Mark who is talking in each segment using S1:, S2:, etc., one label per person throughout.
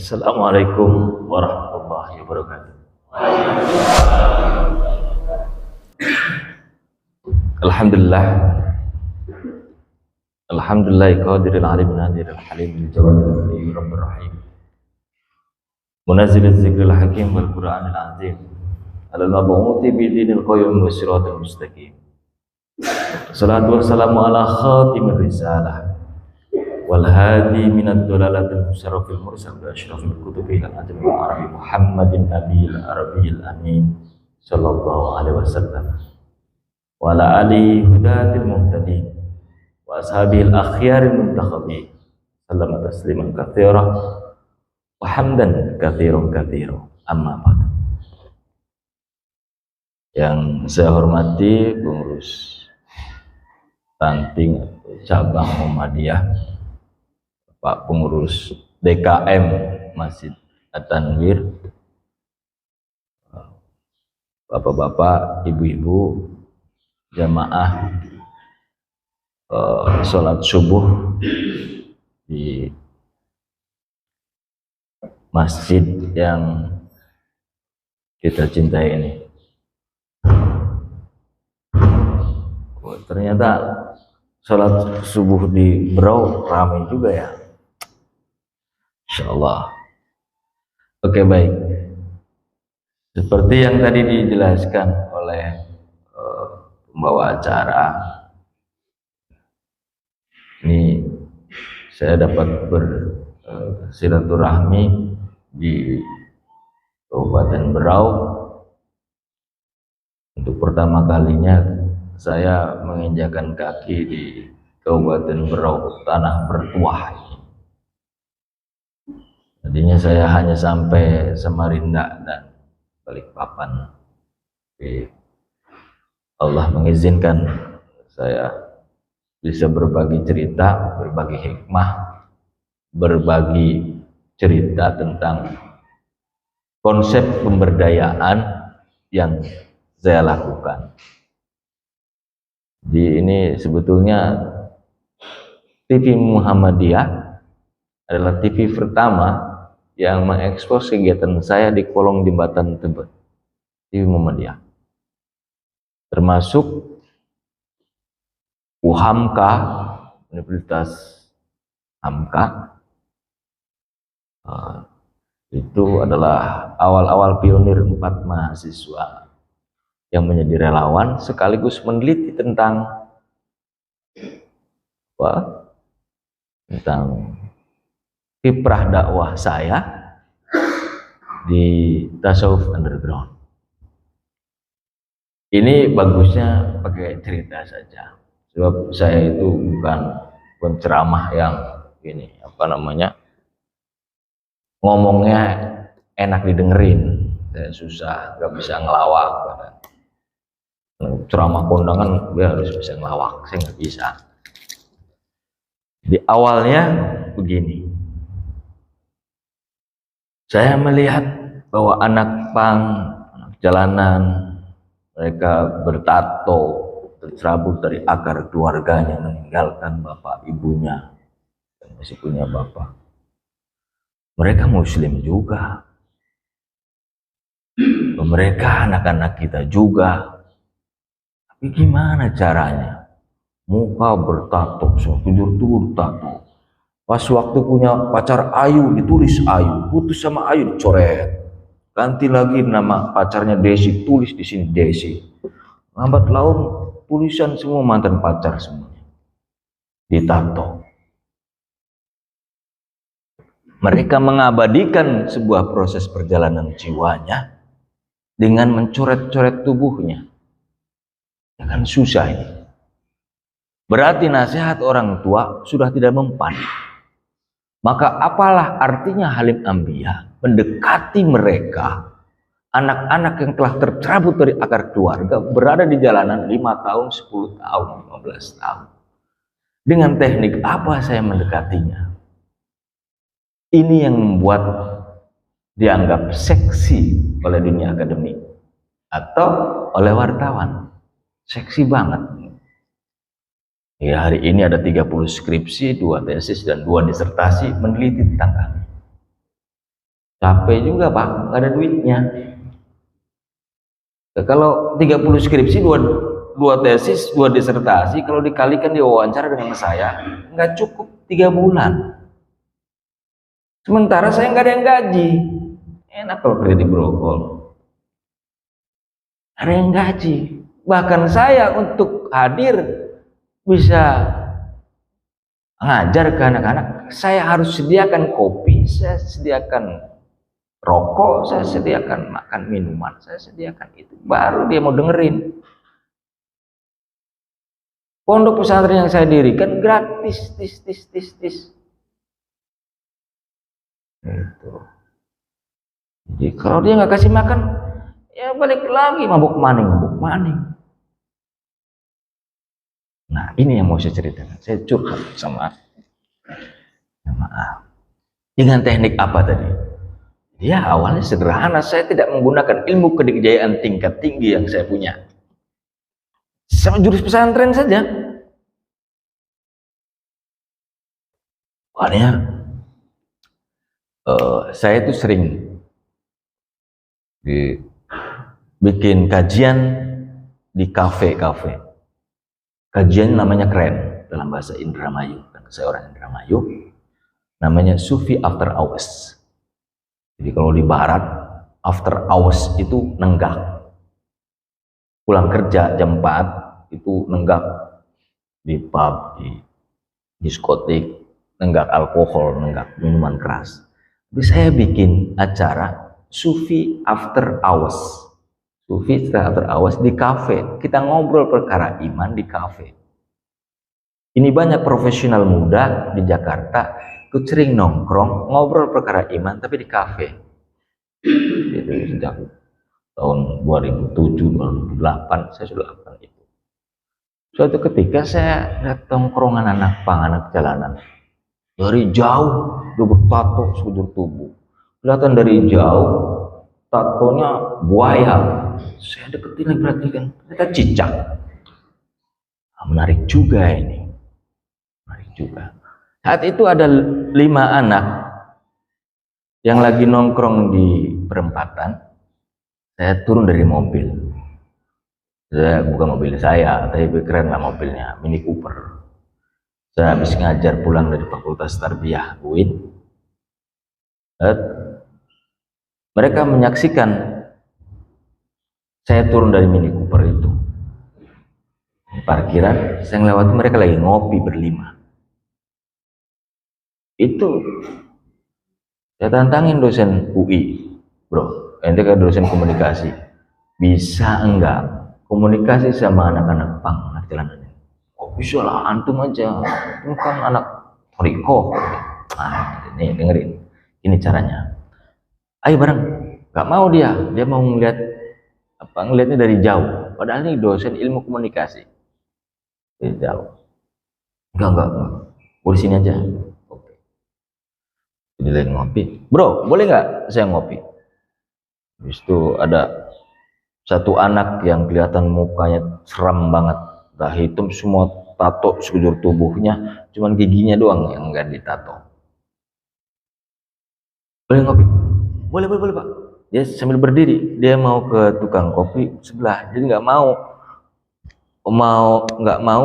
S1: Assalamualaikum warahmatullahi wabarakatuh. Alhamdulillah. Alhamdulillah qadiril alim nadiril halim bil jawadil karim rabbir rahim. Munazziliz zikril hakim wal qur'anil azim. Alal mabu'uthi bi dinil qayyim wa siratal mustaqim. Salatu wassalamu ala khatimir risalah wal hadi minad dolalatil musarrafil mursal bi asyrafil kutubi al ajmi wa arabi Muhammadin nabiyil arabiyil amin sallallahu alaihi wasallam wa ala alihi hudatil muhtadin wa ashabil akhyaril muntakhabin sallama tasliman katsira wa hamdan katsiran katsira amma ba'd. Yang saya hormati pengurus ranting atau cabang Muhammadiyah, Pak Pengurus DKM Masjid At-Tanwir, Bapak-bapak, ibu-ibu, jamaah sholat subuh di masjid yang kita cintai ini. Ternyata sholat subuh di Berau ramai juga ya. Insyaallah. Oke, baik. Seperti yang tadi dijelaskan oleh pembawa acara, ini saya dapat bersilaturahmi di Kabupaten Berau. Untuk pertama kalinya saya menginjakan kaki di Kabupaten Berau, tanah bertuah ini. Tadinya saya hanya sampai Samarinda dan Balikpapan. Tapi Allah mengizinkan saya bisa berbagi cerita, berbagi hikmah, berbagi cerita tentang konsep pemberdayaan yang saya lakukan. Di ini sebetulnya TV Muhammadiyah adalah TV pertama yang mengekspos kegiatan saya di kolong jembatan Tebet, TV Muhammadiyah, termasuk UHAMKA, Universitas HAMKA. Itu adalah awal-awal pionir 4 mahasiswa yang menjadi relawan sekaligus meneliti tentang kiprah dakwah saya di tasawuf underground. Ini bagusnya pakai cerita saja, sebab saya itu bukan penceramah yang ini ngomongnya enak didengerin. Saya susah, nggak bisa ngelawak. Ceramah kondangan dia harus bisa ngelawak, saya nggak bisa. Di awalnya begini, saya melihat bahwa anak pang, anak jalanan, mereka bertato, tercerabut dari akar keluarganya, meninggalkan bapak ibunya dan masih punya bapak. Mereka muslim juga, mereka anak-anak kita juga. Tapi gimana caranya? Muka bertato, tidur tato. Pas waktu punya pacar Ayu ditulis Ayu, putus sama Ayu dicoret. Ganti lagi nama pacarnya Desi, tulis di sini Desi. Lambat laun tulisan semua mantan pacar semuanya ditato. Mereka mengabadikan sebuah proses perjalanan jiwanya dengan mencoret-coret tubuhnya. Ya kan susah ini. Berarti nasihat orang tua sudah tidak mempan. Maka apalah artinya Halim Ambiya mendekati mereka, anak-anak yang telah tercerabut dari akar keluarga, berada di jalanan 5 tahun, 10 tahun, 15 tahun. Dengan teknik apa saya mendekatinya? Ini yang membuat dianggap seksi oleh dunia akademik atau oleh wartawan. Seksi banget. Ya, hari ini ada 30 skripsi, 2 tesis dan 2 disertasi meneliti tentang kami. Capek juga Pak, nggak ada duitnya. Nah, kalau 30 skripsi, dua tesis, dua disertasi, kalau dikalikan di wawancara dengan saya, nggak cukup 3 bulan. Sementara saya nggak ada yang gaji. Enak kalau kerja di Grogol. Ada yang gaji. Bahkan saya untuk hadir bisa ngajar ke anak-anak, saya harus sediakan kopi, saya sediakan rokok, saya sediakan makan minuman, saya sediakan itu. Baru dia mau dengerin. Pondok pesantren yang saya dirikan gratis, tis. Gitu. Jadi kalau dia nggak kasih makan, ya balik lagi mabuk maning. Nah, ini yang mau saya ceritakan. Saya curhat sama maaf. Dengan teknik apa tadi? Ya, awalnya sederhana. Saya tidak menggunakan ilmu kedikjayaan tingkat tinggi yang saya punya. Sama jurus pesantren saja. Awalnya saya itu sering bikin kajian di kafe-kafe. Kajian namanya keren dalam bahasa Indramayu, karena saya orang Indramayu, namanya Sufi After Hours. Jadi kalau di barat, after hours itu nenggak. Pulang kerja jam 4 itu nenggak di pub, di diskotik, nenggak alkohol, nenggak minuman keras. Tapi saya bikin acara Sufi After Hours. Sufi After Hours di kafe. Kita ngobrol perkara iman di kafe. Ini banyak profesional muda di Jakarta ikut sering nongkrong ngobrol perkara iman tapi di kafe. Itu sejak tahun 2007 2008 saya sudah lakukan itu. Suatu ketika saya lihat tongkrongan anak pang, anak jalanan. Dari jauh dia bertato sekujur tubuh. Kelihatan dari jauh tatonya buaya. Saya deketin lagi, perhatikan, ternyata cicak. Nah, menarik juga ini. Menarik juga. Saat itu ada 5 anak yang lagi nongkrong di perempatan. Saya turun dari mobil. Saya bukan mobil saya, tapi keren lah mobilnya, Mini Cooper. Saya habis ngajar pulang dari Fakultas Tarbiyah UIN. Mereka menyaksikan saya turun dari Mini Cooper itu. Di parkiran, saya melewati mereka lagi ngopi berlima. Itu saya tantangin dosen UI, bro, ente kan dosen komunikasi, bisa enggak komunikasi sama anak-anak pang, anak jalanan? Oh bisa lah, antum aja, itu kan anak Riko. Nah, ini dengerin, ini caranya. Ayo bareng. Gak mau dia mau ngelihatnya dari jauh. Padahal ini dosen ilmu komunikasi. Dari jauh. Enggak. Gue di sini aja. Oke. Jadi lagi ngopi. Bro, boleh nggak saya ngopi? Habis itu ada satu anak yang kelihatan mukanya seram banget. Dah hitam semua, tato sekujur tubuhnya, cuman giginya doang yang enggak ditato. Boleh ngopi? Boleh Pak. Dia sambil berdiri, dia mau ke tukang kopi sebelah. Jadi nggak mau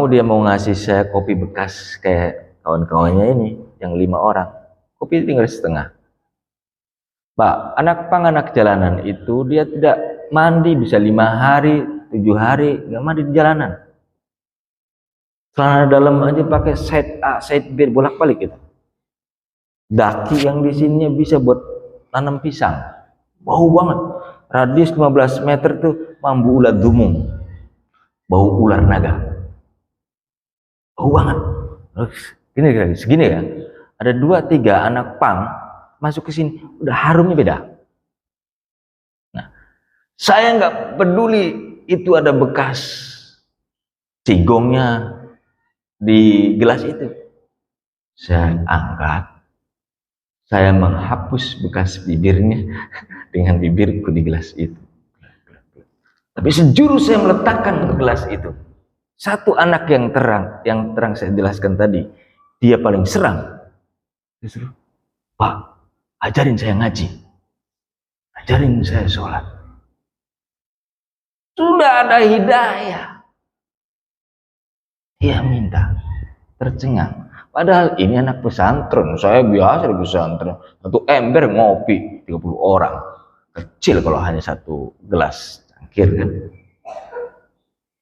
S1: dia mau ngasih saya kopi bekas kayak kawan-kawannya ini yang 5 orang. Kopi tinggal setengah. Pak, anak jalanan itu dia tidak mandi bisa 5 hari, 7 hari nggak mandi di jalanan. Celana dalam aja pakai side A, side B bolak-balik gitu. Daki yang di sininya bisa buat tanam pisang. Bau banget. Radius 15 meter tuh mambu ulat dumung. Bau ular naga. Bau banget. Gini segini ya. Ada 2-3 anak pang masuk ke sini, udah harumnya beda. Nah, saya nggak peduli itu ada bekas cigongnya di gelas itu. Saya angkat, saya menghapus bekas bibirnya dengan bibirku di gelas itu. Tapi sejurus saya meletakkan ke gelas itu. Satu anak yang terang saya jelaskan tadi, dia paling seram. Pak, ajarin saya ngaji. ajarin saya sholat. Sudah ada hidayah, dia minta, tercengang. Padahal ini anak pesantren, saya biasa di pesantren, satu ember ngopi 30 orang. Kecil kalau hanya satu gelas cangkir kan.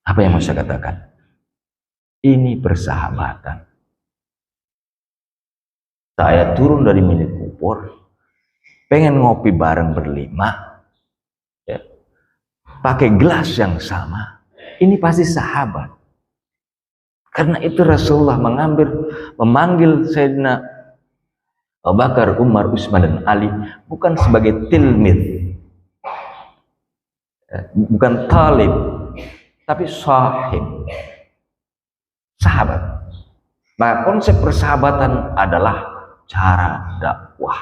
S1: Apa yang mau saya katakan? Ini persahabatan. Saya turun dari Mini Cooper, pengen ngopi bareng berlima, ya, pakai gelas yang sama. Ini pasti sahabat. Karena itu Rasulullah memanggil Sayyidina Abu Bakar, Umar, Utsman, dan Ali bukan sebagai tilmid, bukan talib, tapi sahib, sahabat. Nah, konsep persahabatan adalah cara dakwah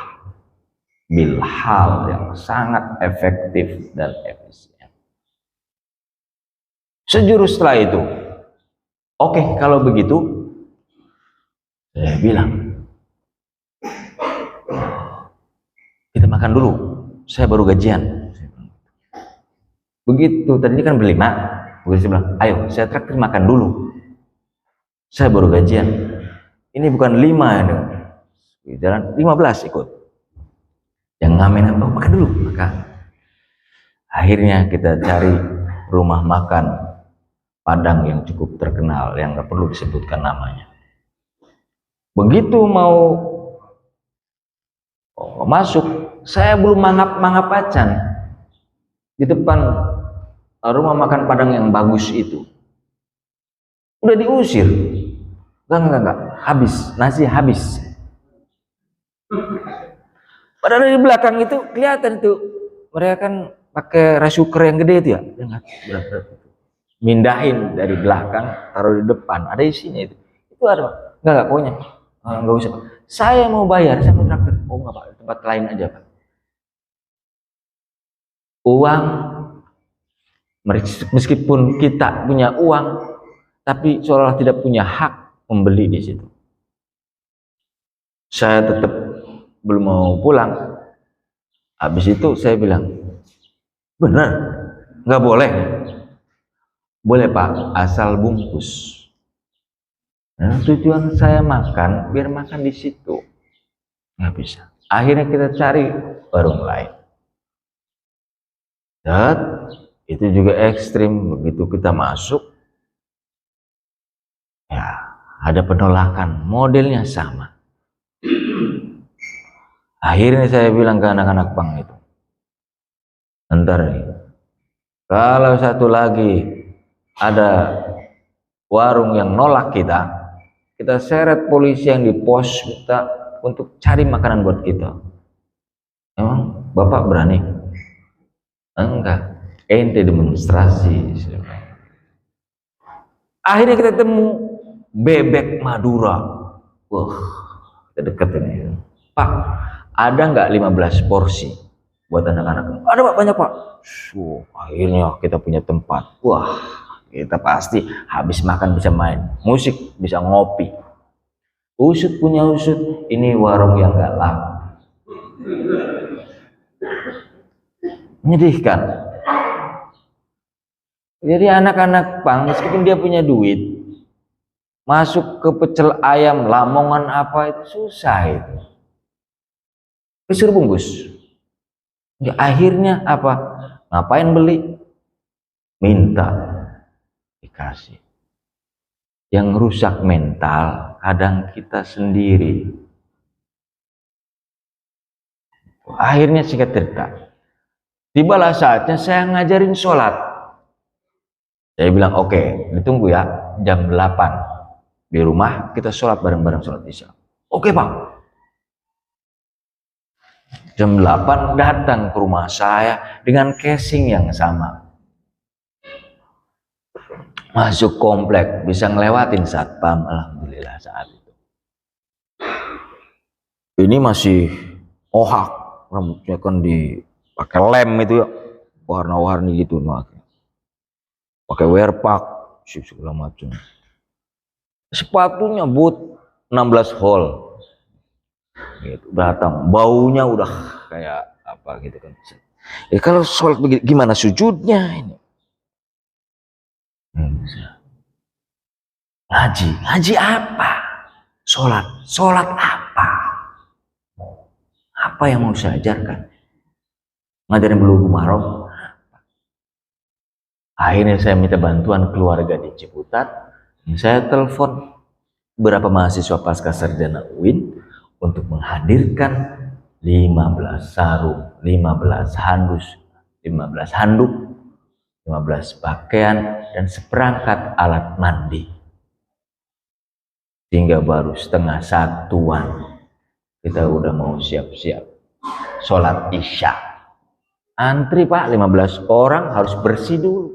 S1: bil hal yang sangat efektif dan efisien. Sejurus setelah itu, oke, kalau begitu, saya bilang, kita makan dulu, saya baru gajian. Begitu, tadi ini kan berlima, begitu saya bilang, ayo, saya traktir makan dulu. Saya baru gajian. Ini bukan 5, ini. Jalan 15 ikut. Yang ngamen, oh makan dulu, maka akhirnya kita cari rumah makan Padang yang cukup terkenal, yang nggak perlu disebutkan namanya. Begitu mau masuk, saya belum mangap acan di depan rumah makan Padang yang bagus itu. Udah diusir. Enggak, habis, nasi habis. Padahal di belakang itu kelihatan itu mereka kan pakai rice cooker yang gede itu ya, mindahin dari belakang taruh di depan, ada isinya itu ada. Enggak pokoknya enggak usah, saya mau bayar, saya mau traktir. Oh enggak Pak, tempat lain aja Pak. Uang, meskipun kita punya uang, tapi seolah tidak punya hak membeli di situ. Saya tetap belum mau pulang. Habis itu saya bilang, benar, nggak boleh. Boleh Pak, asal bungkus. Nah, tujuan saya makan, biar makan di situ. Nggak bisa. Akhirnya kita cari warung lain. Dan itu juga ekstrim. Begitu kita masuk, ya ada penolakan. Modelnya sama. Akhirnya saya bilang ke anak-anak pang itu, ntar nih, kalau satu lagi ada warung yang nolak kita seret polisi yang di pos kita untuk cari makanan buat kita. Emang Bapak berani? Enggak, ente demonstrasi. Akhirnya kita temu bebek Madura. Wah, kita deket ini. Pak, ada nggak 15 porsi buat anak-anak? Ada Pak, banyak Pak. Akhirnya kita punya tempat. Wah, kita pasti habis makan bisa main musik, bisa ngopi. Usut punya usut, ini warung yang nggak laku. Menyedihkan. Jadi anak-anak pang, meskipun dia punya duit, masuk ke pecel ayam, Lamongan apa itu susah itu. Disuruh bungkus. Ya, akhirnya apa? Ngapain beli? Minta dikasih. Yang rusak mental kadang kita sendiri. Akhirnya singkat cerita, tibalah saatnya saya ngajarin sholat. Saya bilang oke, ditunggu ya jam 8 di rumah kita sholat bareng-bareng sholat isya. Oke Pak. Jam 8 datang ke rumah saya dengan casing yang sama. Masuk komplek, bisa ngelewatin satpam, alhamdulillah saat itu. Ini masih ohak, rambutnya kan dipakai lem itu ya, warna-warni gitu, pakai wearpack, segala macam. Sepatunya boot 16 hole. Gitu, datang baunya udah kayak apa gitu kan, Kalau sholat begini, gimana sujudnya ini? Ngaji apa? Sholat apa? Apa yang mau saya ajarkan? Ngajarin Bulughul Maram. Akhirnya saya minta bantuan keluarga di Ciputat. Saya telepon beberapa mahasiswa pasca sarjana UIN untuk menghadirkan 15 sarung, 15 handus, 15 handuk, 15 pakaian, dan seperangkat alat mandi. Sehingga baru setengah satuan kita udah mau siap-siap sholat isya. Antri Pak, 15 orang harus bersih dulu.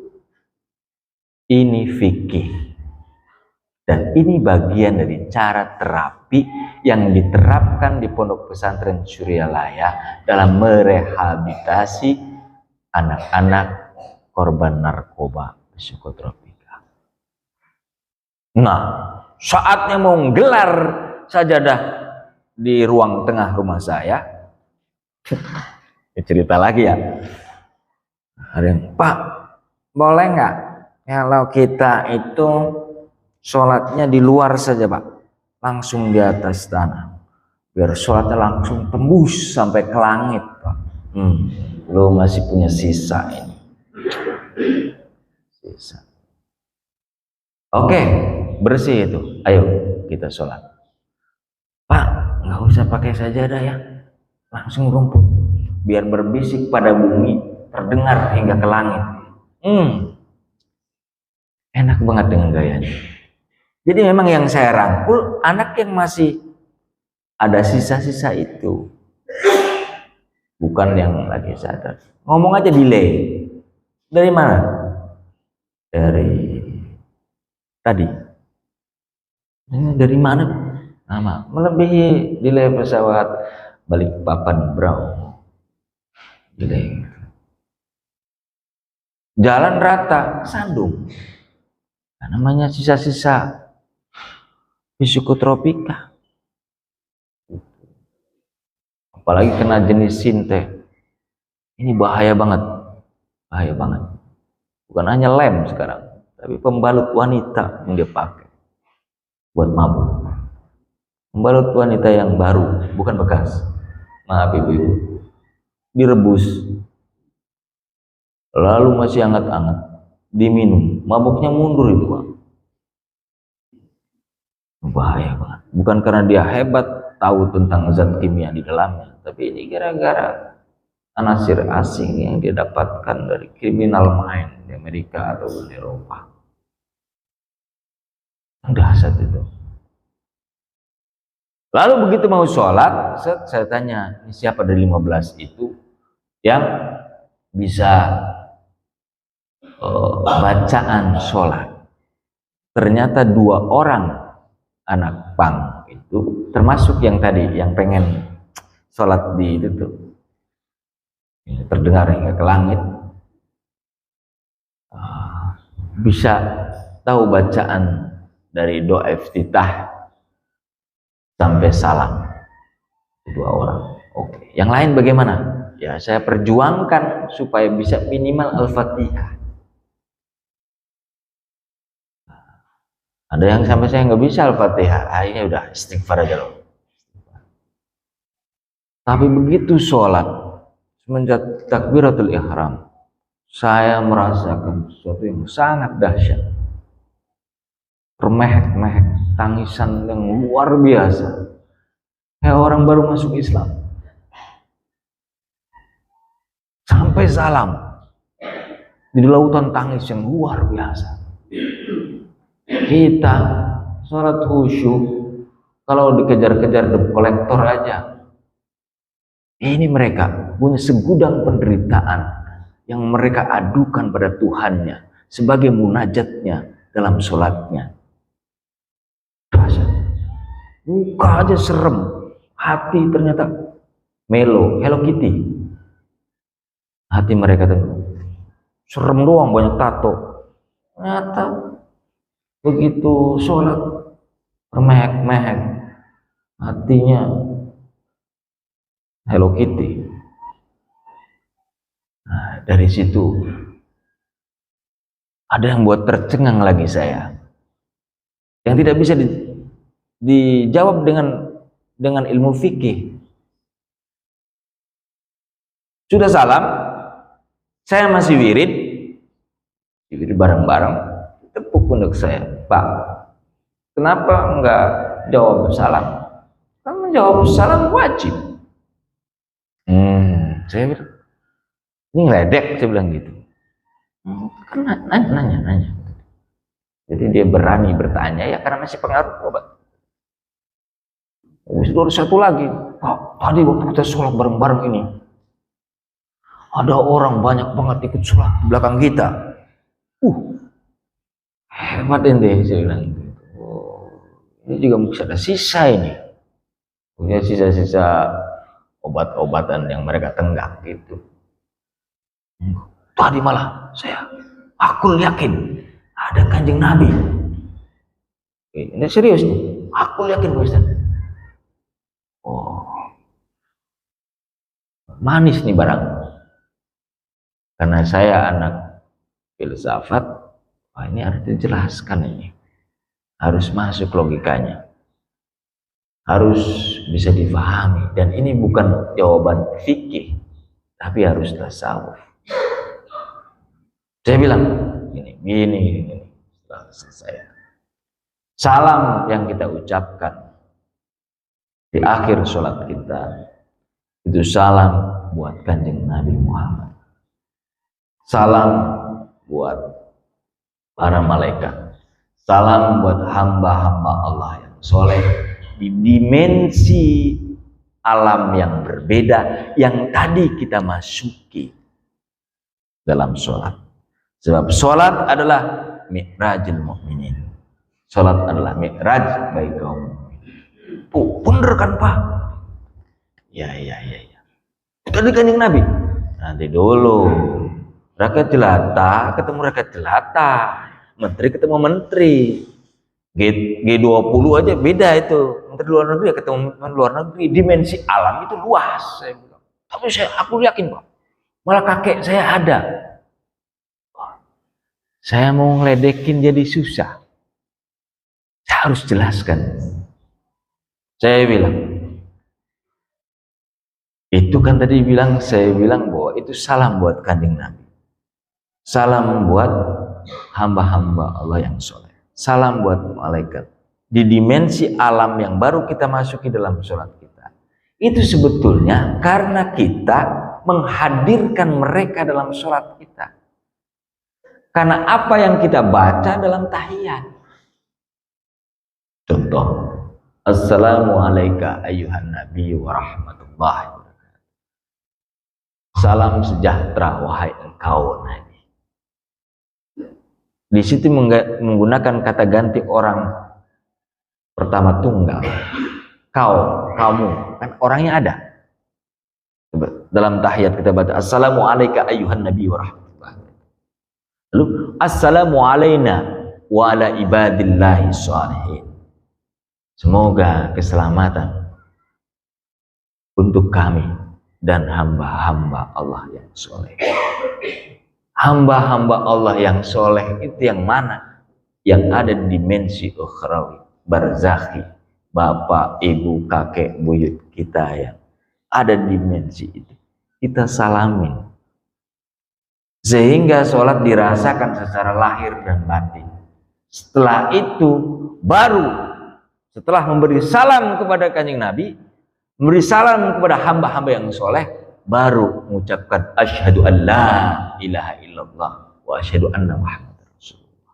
S1: Ini fikih. Dan ini bagian dari cara terapi yang diterapkan di Pondok Pesantren Suryalaya dalam merehabilitasi anak-anak korban narkoba psikotropika. Nah, saatnya mau gelar sajadah di ruang tengah rumah saya, cerita lagi ya. Ada yang, Pak, boleh nggak kalau kita itu sholatnya di luar saja Pak, langsung di atas tanah, biar sholatnya langsung tembus sampai ke langit Pak. Lo masih punya sisa ini. Sisa. Oke, bersih itu. Ayo kita sholat. Pak, nggak usah pakai sajadah ya, langsung rumput, biar berbisik pada bumi, terdengar hingga ke langit. Enak banget dengan gayanya. Jadi memang yang saya rangkul anak yang masih ada sisa-sisa itu, bukan yang lagi sadar. Ngomong aja delay. Dari mana? Dari tadi. Dari mana? Nama melebihi delay pesawat Balikpapan Brau. Delay. Jalan rata, sandung. Nah, namanya sisa-sisa psikotropika. Apalagi kena jenis sinte. Ini bahaya banget. Bahaya banget. Bukan hanya lem sekarang, tapi pembalut wanita yang dia pakai buat mabuk. Pembalut wanita yang baru, bukan bekas. Maaf ibu-ibu. Direbus. Lalu masih hangat-hangat. Diminum, mabuknya mundur itu Pak. Bahaya banget. Bukan karena dia hebat tahu tentang zat kimia di dalamnya, tapi ini gara-gara anasir asing yang dia dapatkan dari criminal mind di Amerika atau di Eropa. Dahsyat itu. Lalu begitu mau sholat, saya tanya, ini siapa dari 15 itu yang bisa bacaan sholat? Ternyata 2 orang anak pang itu, termasuk yang tadi yang pengen sholat di itu tuh, terdengar hingga ke langit, bisa tahu bacaan dari doa iftitah sampai salam. 2 orang. Oke. Yang lain bagaimana? Ya saya perjuangkan supaya bisa minimal Al-Fatihah. Ada yang sampai saya nggak bisa Al-Fatihah, akhirnya udah istighfar aja loh. Tapi begitu sholat, semenjak takbiratul ihram, saya merasakan sesuatu yang sangat dahsyat. Remeh-meh, tangisan yang luar biasa. Kayak orang baru masuk Islam. Sampai salam. Di lautan tangis yang luar biasa. Kita sholat khusyuk, kalau dikejar-kejar debt kolektor aja. Ini mereka punya segudang penderitaan yang mereka adukan pada Tuhannya sebagai munajatnya dalam sholatnya. Buka aja serem, hati ternyata melo, Hello Kitty. Hati mereka tuh serem doang, banyak tato. Ternyata begitu sholat remeh-meh, hatinya Hello Kitty. dari situ ada yang buat tercengang lagi saya, yang tidak bisa dijawab dengan ilmu fikih. Sudah salam, saya masih wirid bareng-bareng, tepuk pundak saya, Pak, kenapa enggak jawab salam? Kan menjawab salam wajib. Saya bilang, ini ngeledek, saya bilang gitu. Kan nanya. Jadi dia berani bertanya ya karena masih pengaruh obat. Terus satu lagi, Pak, tadi waktu kita sholat bareng-bareng ini, ada orang banyak banget ikut sholat di belakang kita. Hebat ente, saya bilang gitu. Ini juga bisa ada sisa ini. Punya sisa-sisa obat-obatan yang mereka tenggak gitu. Tadi malah aku yakin ada Kanjeng Nabi. Ini serius nih, aku yakin Pak Ustaz. Manis nih barang. Karena saya anak filsafat, ini harus dijelaskan ini. Harus masuk logikanya. Harus bisa difahami. Dan ini bukan jawaban fikih, tapi harus tasawuf. Saya bilang, gini. Setelah selesai. Salam yang kita ucapkan di akhir sholat kita, itu salam buat Kanjeng Nabi Muhammad. Salam buat para malaikat. Salam buat hamba-hamba Allah yang soleh di dimensi alam yang berbeda yang tadi kita masuki dalam sholat. Sebab sholat adalah mi'rajul mukminin. Sholat adalah mi'raj bagi kaum mukminin. Bener kan Pak? Ya. Tadi Kanjeng Nabi. Nanti dulu. Rakyat jelata ketemu rakyat jelata. Menteri ketemu menteri. G20 aja beda itu. Menteri luar negeri ya ketemu menteri luar negeri. Dimensi alam itu luas. Saya bilang. Tapi aku yakin Pak. Malah kakek saya ada. Saya mau ngeledekin jadi susah. Saya harus jelaskan. Saya bilang. Itu kan tadi saya bilang bahwa itu salam buat Kanjeng Nabi. Salam buat hamba-hamba Allah yang soleh. Salam buat malaikat. Di dimensi alam yang baru kita masuki dalam sholat kita. Itu sebetulnya karena kita menghadirkan mereka dalam sholat kita. Karena apa yang kita baca dalam tahiyat. Contoh. Assalamualaikum ayyuhan nabi wa rahmatullahi wa barakatuh. Salam sejahtera wahai engkau Nabi. Di situ menggunakan kata ganti orang pertama tunggal. Kamu, kan orangnya ada. Dalam tahiyat kita baca Assalamualaikum ayyuhan nabi wa rahmatullahi. Lalu assalamu alaina wa ala ibadillahi sholihin. Semoga keselamatan untuk kami dan hamba-hamba Allah yang soleh. Hamba-hamba Allah yang soleh itu yang mana? Yang ada di dimensi ukhrawi, barzakhi, bapak, ibu, kakek, buyut kita yang ada di dimensi itu. Kita salamin. Sehingga sholat dirasakan secara lahir dan batin. Setelah itu baru setelah memberi salam kepada Kanjeng Nabi, memberi salam kepada hamba-hamba yang soleh, baru mengucapkan asyhadu an la ilaha illallah wa asyhadu anna muhammadar rasulullah.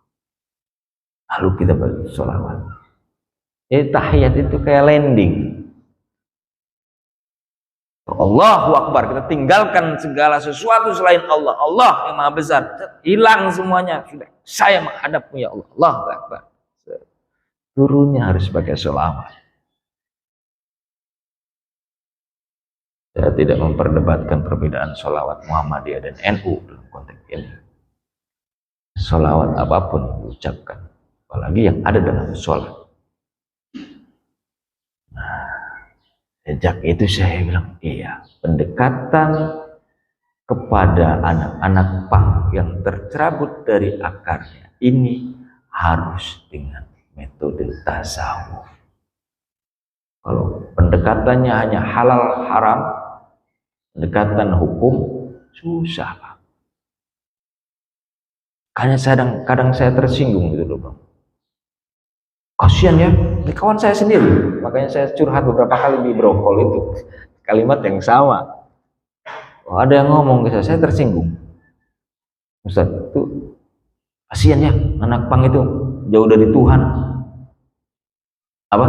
S1: Lalu kita bersolawat. Tahiyat itu kayak landing. Allahu Akbar, kita tinggalkan segala sesuatu selain Allah. Allah yang maha besar, hilang semuanya. Sudah, saya menghadapmu ya Allah. Allahu Akbar. Turunnya harus pakai sholawat. Saya tidak memperdebatkan perbedaan sholawat Muhammadiyah dan NU dalam konteks ini. Sholawat apapun diucapkan, apalagi yang ada dalam sholat. Nah, sejak itu saya bilang, iya, pendekatan kepada anak-anak pang yang tercerabut dari akarnya ini harus dengan metode tasawuf. Kalau pendekatannya hanya halal haram, pendekatan hukum, susah Pak. Kadang saya tersinggung gitu loh Bang. Kasihan ya, ini kawan saya sendiri. Makanya saya curhat beberapa kali di brokol itu. Kalimat yang sama. Oh, ada yang ngomong ke saya tersinggung. Ustaz, itu kasihan ya, anak pang itu jauh dari Tuhan. Apa?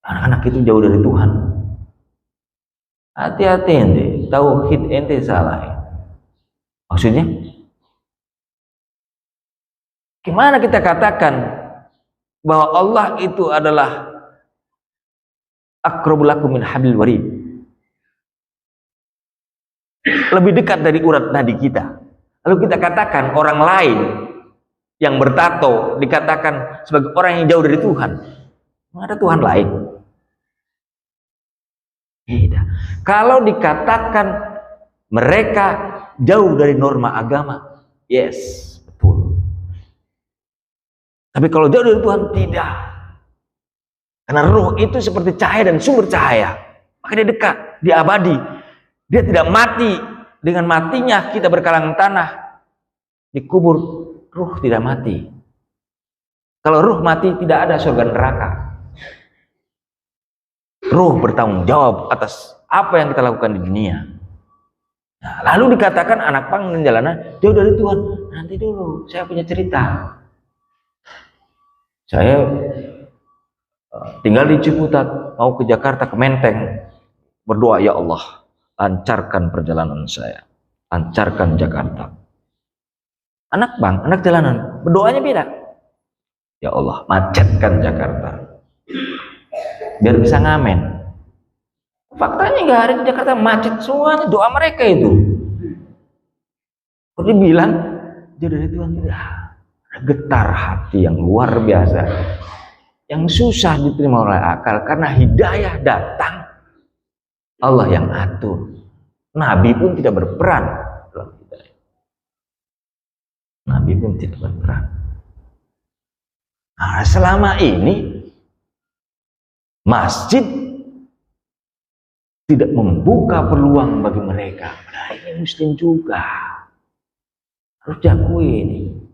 S1: Anak-anak itu jauh dari Tuhan. Hati-hati ente, tauhid ente salah ya. Maksudnya? Gimana kita katakan bahwa Allah itu adalah aqrabu lakum min hablil warid, lebih dekat dari urat nadi kita. Lalu kita katakan orang lain yang bertato dikatakan sebagai orang yang jauh dari Tuhan. Ada Tuhan lain? Tidak. Kalau dikatakan mereka jauh dari norma agama, yes, betul. Tapi kalau jauh dari Tuhan, tidak. Karena roh itu seperti cahaya dan sumber cahaya. Maka dia dekat, dia abadi. Dia tidak mati. Dengan matinya kita berkalang tanah. Dikubur, ruh tidak mati. Kalau ruh mati, tidak ada surga neraka. Ruh bertanggung jawab atas apa yang kita lakukan di dunia. Nah, lalu dikatakan anak pang dan jalanan jauh dari Tuhan. Nanti dulu, saya punya cerita. Saya tinggal di Ciputat, mau ke Jakarta, ke Menteng, berdoa, ya Allah, lancarkan perjalanan saya, lancarkan Jakarta. Anak bang, anak jalanan, berdoanya beda. Ya Allah, macetkan Jakarta, biar bisa ngamen. Faktanya nggak hari di Jakarta macet semuanya, doa mereka itu. Kok dibilang jauh dari Tuhan, tidak. Getar hati yang luar biasa, yang susah diterima oleh akal, karena hidayah datang Allah yang atur. Nabi pun tidak berperan dalam hidayah. Nabi pun tidak berperan. Nah, selama ini masjid tidak membuka peluang bagi mereka. Nah, ini muslim juga harus diakui ini.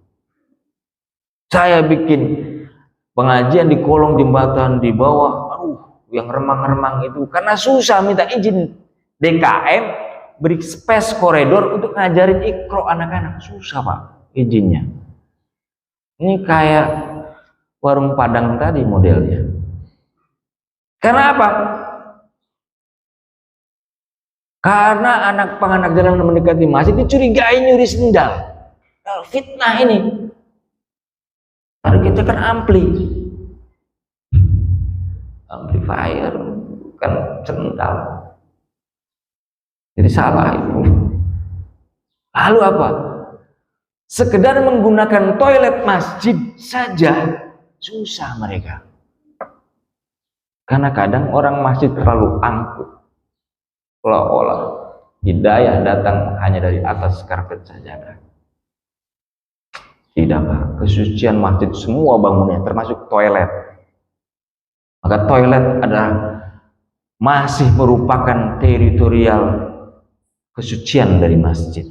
S1: Saya bikin pengajian di kolong jembatan di bawah, yang remang-remang itu, karena susah minta izin DKM beri space koridor untuk ngajarin Iqra anak-anak, susah Pak izinnya. Ini kayak warung Padang tadi modelnya. Karena apa? Karena anak penganak jalan mendekati masjid dicurigai nyuri sendal. Fitnah ini. Karena kita kan amplifier, bukan sendal. Jadi salah itu. Lalu apa? Sekedar menggunakan toilet masjid saja susah mereka. Karena kadang orang masjid terlalu angkuh. Seolah-olah hidayah datang hanya dari atas karpet saja. Tidak Pak, kesucian masjid semua bangunannya termasuk toilet. Maka toilet adalah masih merupakan teritorial kesucian dari masjid.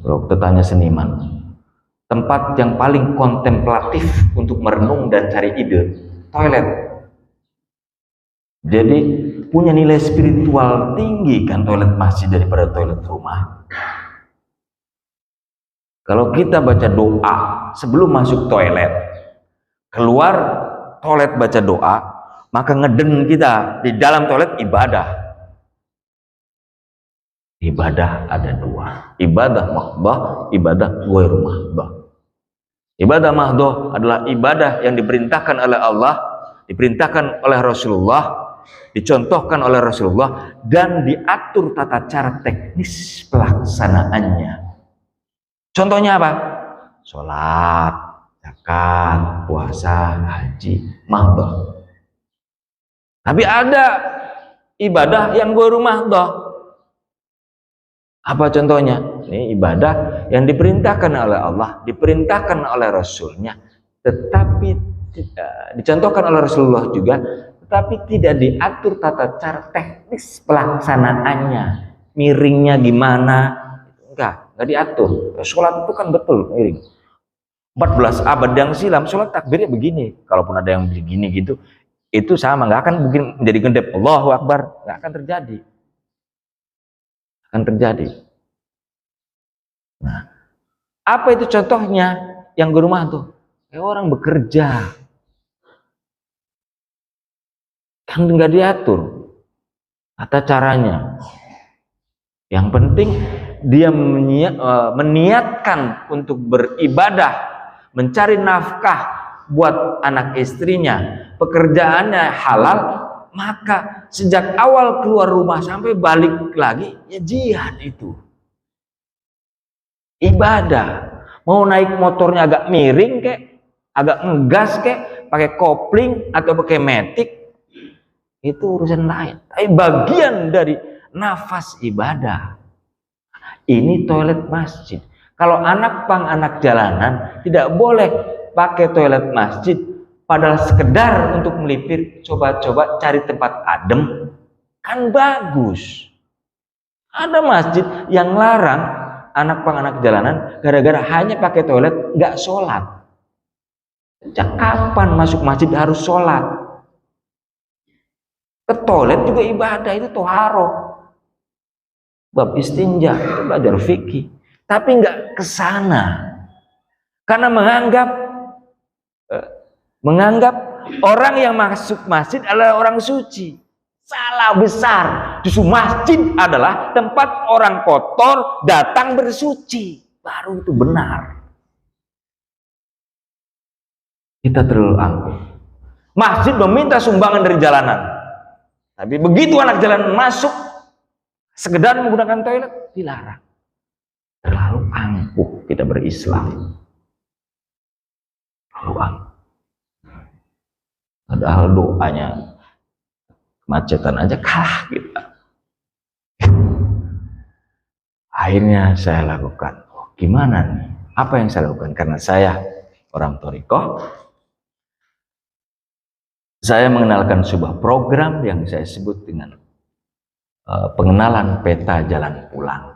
S1: Kalau kita tanya seniman, tempat yang paling kontemplatif untuk merenung dan cari ide, toilet. Jadi punya nilai spiritual tinggi kan toilet masjid daripada toilet rumah. Kalau kita baca doa sebelum masuk toilet, keluar toilet baca doa, maka ngeden kita di dalam toilet ibadah. Ibadah ada dua, ibadah mahdoh, ibadah ghairu mahdoh. Ibadah mahdoh adalah ibadah yang diperintahkan oleh Allah, diperintahkan oleh Rasulullah, dicontohkan oleh Rasulullah, dan diatur tata cara teknis pelaksanaannya. Contohnya apa? Sholat, zakat, puasa, haji, mahdoh. Tapi ada ibadah yang ghairu mahdoh. Apa contohnya? Ini ibadah yang diperintahkan oleh Allah, diperintahkan oleh Rasulnya, tetapi dicontohkan oleh Rasulullah juga, tetapi tidak diatur tata cara teknis pelaksanaannya. Miringnya gimana? Enggak diatur. Sholat itu kan betul miring. 14 abad yang silam sholat takbirnya begini. Kalaupun ada yang begini gitu, itu sama, nggak akan mungkin menjadi gendep. Allahu Akbar, nggak akan terjadi. Akan terjadi. Nah, apa itu contohnya yang di rumah tuh? Kayak orang bekerja, kan nggak diatur tata caranya. Yang penting dia meniatkan untuk beribadah, mencari nafkah buat anak istrinya, pekerjaannya halal, maka sejak awal keluar rumah sampai balik lagi, ya jihad itu. Ibadah. Mau naik motornya agak miring kek, agak ngegas kek, pakai kopling atau pakai matic, itu urusan lain. Tapi bagian dari nafas ibadah. Ini toilet masjid. Kalau anak pang, anak jalanan, tidak boleh pakai toilet masjid, padahal sekedar untuk melipir, coba-coba cari tempat adem, kan bagus. Ada masjid yang larang anak pang, anak jalanan, gara-gara hanya pakai toilet, nggak sholat. Sejak kapan masuk masjid harus sholat? Ke toilet juga ibadah, itu toharoh. Bab istinja, itu belajar fikih. Tapi nggak ke sana. Karena menganggap orang yang masuk masjid adalah orang suci. Salah besar. Justru masjid adalah tempat orang kotor datang bersuci. Baru itu benar. Kita terlalu angkuh. Masjid meminta sumbangan dari jalanan. Tapi begitu anak jalanan masuk, sekedar menggunakan toilet, dilarang. Terlalu angkuh kita berislam. Terlalu angkuh. Padahal doanya kemacetan aja kalah kita. Akhirnya saya lakukan. Oh, gimana nih? Apa yang saya lakukan? Karena saya orang thariqah, saya mengenalkan sebuah program yang saya sebut dengan pengenalan peta jalan pulang.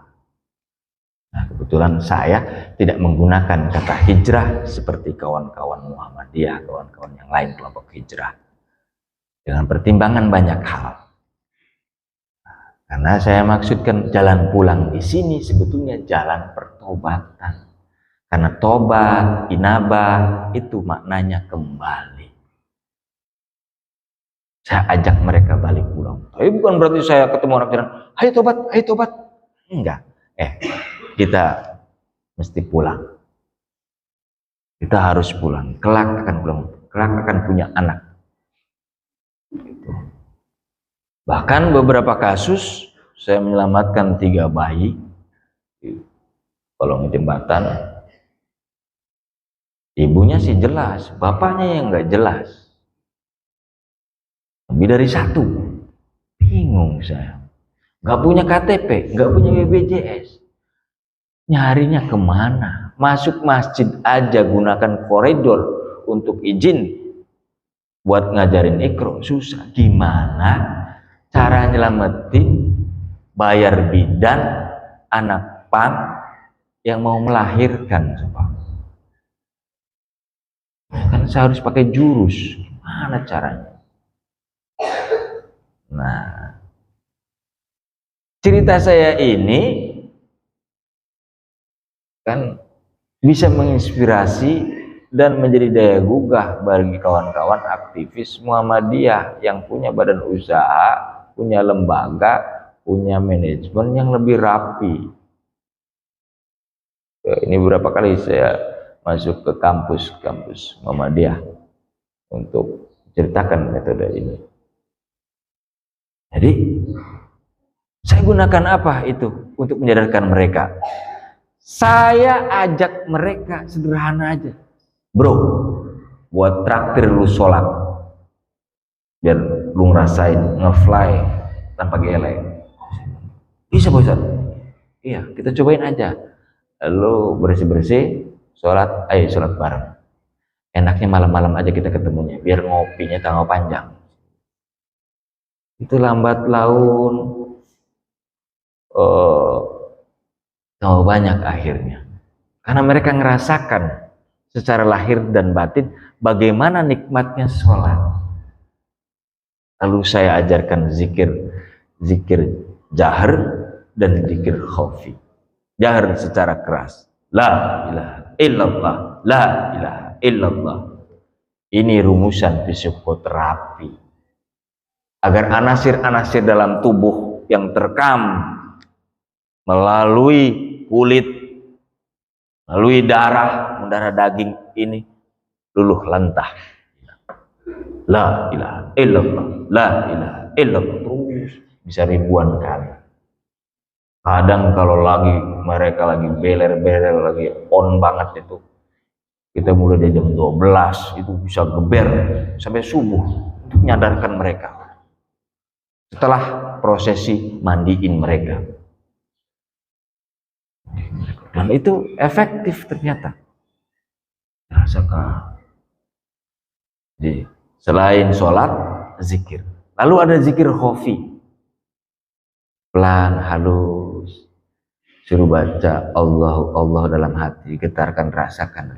S1: Nah, kebetulan saya tidak menggunakan kata hijrah seperti kawan-kawan Muhammadiyah, kawan-kawan yang lain kelompok hijrah. Dengan pertimbangan banyak hal. Karena saya maksudkan jalan pulang di sini sebetulnya jalan pertobatan. Karena tobat, inabah itu maknanya kembali. Saya ajak mereka balik pulang. Tapi bukan berarti saya ketemu orang jalan, ayo tobat, ayo tobat. Enggak. Kita mesti pulang. Kita harus pulang. Kelak akan pulang. Kelak akan punya anak. Gitu. Bahkan beberapa kasus saya menyelamatkan 3 bayi di kolong jembatan. Ibunya sih jelas, bapaknya yang nggak jelas. Lebih dari 1. Bingung saya. Nggak punya KTP, nggak punya BPJS. Nyarinya kemana? Masuk masjid aja gunakan koridor untuk izin buat ngajarin Iqra susah. Gimana cara nyelamatin bayar bidan anak pang yang mau melahirkan? Kan saya harus pakai jurus. Gimana caranya? Nah, cerita saya ini kan bisa menginspirasi dan menjadi daya gugah bagi kawan-kawan aktivis Muhammadiyah yang punya badan usaha, punya lembaga, punya manajemen yang lebih rapi. Ini beberapa kali saya masuk ke kampus Muhammadiyah untuk ceritakan metode ini. Jadi saya gunakan apa itu untuk menyadarkan mereka? Saya ajak mereka sederhana aja, bro, buat traktir lu sholat, biar lu ngerasain ngefly tanpa gelek. Bisa Pak Ustaz? Iya, kita cobain aja. Lalu bersih-bersih, sholat, ayo sholat bareng. Enaknya malam-malam aja kita ketemunya, biar ngopinya tanggal panjang. Itu lambat laun, tahu banyak akhirnya. Karena mereka ngerasakan secara lahir dan batin bagaimana nikmatnya sholat. Lalu saya ajarkan zikir jahar dan zikir khafi. Jahar secara keras. La ilaha illallah, la ilaha illallah. Ini rumusan psikoterapi. Agar anasir-anasir dalam tubuh yang terekam melalui kulit, melalui darah, mendarah daging ini luluh lantah. La ilaha illallah, la ilaha illallah, terus bisa ribuan kali. Kadang kalau lagi mereka lagi beler-beler, lagi on banget itu, kita mulai dari jam 12 itu bisa geber sampai subuh untuk menyadarkan mereka. Setelah prosesi mandiin mereka, dan itu efektif ternyata. Rasakan. Jadi selain sholat, zikir. Lalu ada zikir khafi, pelan, halus, suruh baca Allahu Allah dalam hati, getarkan, rasakan.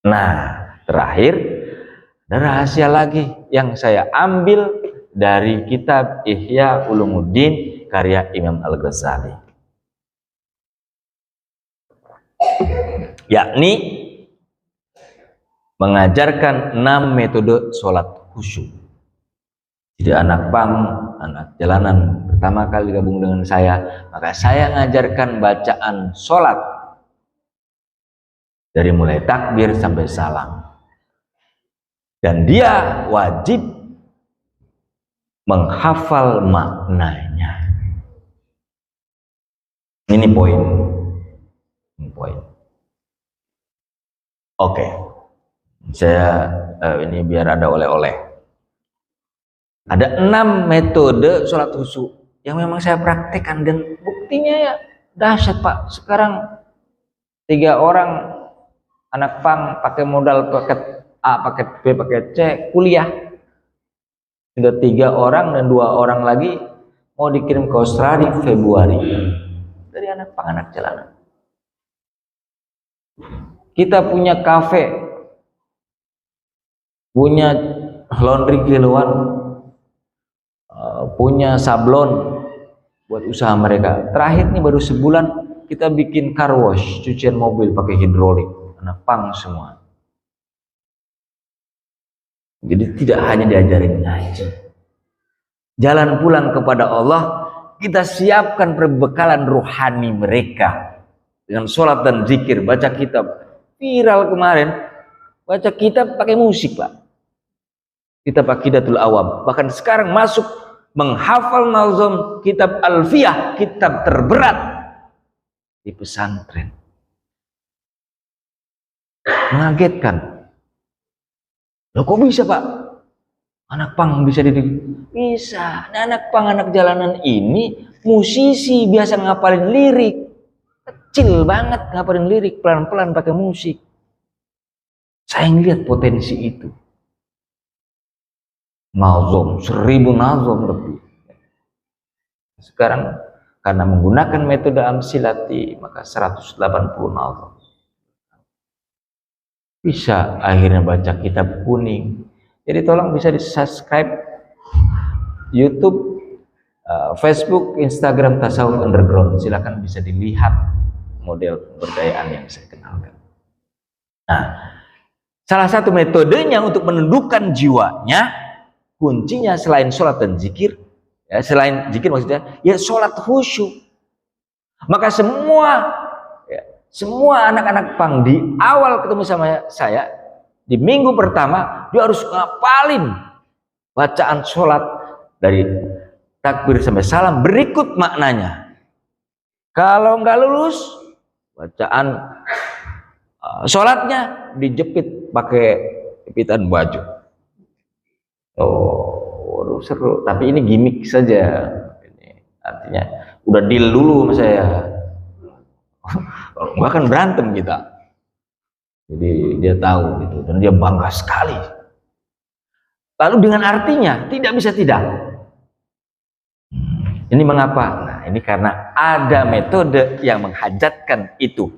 S1: Nah, terakhir ada rahasia lagi yang saya ambil dari kitab Ihya Ulumuddin karya Imam Al-Ghazali, yakni mengajarkan 6 metode sholat khusyuk. Jadi anak pang, anak jalanan pertama kali gabung dengan saya, maka saya ngajarkan bacaan sholat dari mulai takbir sampai salam, dan dia wajib menghafal maknanya. Ini poin. Oke. Saya ini biar ada oleh-oleh. Ada 6 metode sholat khusyuk yang memang saya praktekkan, dan buktinya ya dahsyat Pak. Sekarang 3 orang anak pang pakai modal paket A, paket B, paket C kuliah. Sudah 3 orang dan 2 orang lagi mau dikirim ke Australia Februari dari anak pang, anak jalanan. Kita punya kafe, punya laundry kiloan, punya sablon buat usaha mereka. Terakhir nih baru sebulan kita bikin car wash, cucian mobil pakai hidrolik, anak pang semua. Jadi tidak hanya diajarin ngaji, jalan pulang kepada Allah, kita siapkan perbekalan rohani mereka dengan sholat dan zikir, baca kitab. Viral kemarin, baca kitab pakai musik Pak, kitab Aqidatul Awam. Bahkan sekarang masuk menghafal nazam kitab Alfiyah, kitab terberat di pesantren. Mengagetkan. Loh kok bisa Pak? Anak pang bisa dididik? Bisa. Nah, anak pang, anak jalanan ini musisi, biasa ngapalin lirik. Kecil banget ngapalin lirik, pelan-pelan pakai musik. Saya ngeliat potensi itu. Nazom, 1000 nazom lebih. Sekarang karena menggunakan metode Amsilati, maka 180 nazom. Bisa akhirnya baca kitab kuning. Jadi tolong bisa di subscribe YouTube, Facebook, Instagram Tasawuf Underground. Silakan bisa dilihat model pemberdayaan yang saya kenalkan. Nah, salah satu metodenya untuk menundukkan jiwanya, kuncinya selain sholat dan zikir, ya, selain zikir maksudnya, ya sholat khusyuk. Maka semua anak-anak pang di awal ketemu sama saya, di minggu pertama dia harus ngapalin bacaan sholat dari takbir sampai salam berikut maknanya. Kalau nggak lulus bacaan sholatnya dijepit pakai jepitan baju. Oh, seru. Tapi ini gimmick saja. Ini artinya Udah deal dulu sama saya. Kalau enggak kan berantem kita. Jadi dia tahu gitu dan dia bangga sekali. Lalu dengan artinya tidak bisa tidak. Ini mengapa? Nah, ini karena ada metode yang menghajatkan itu.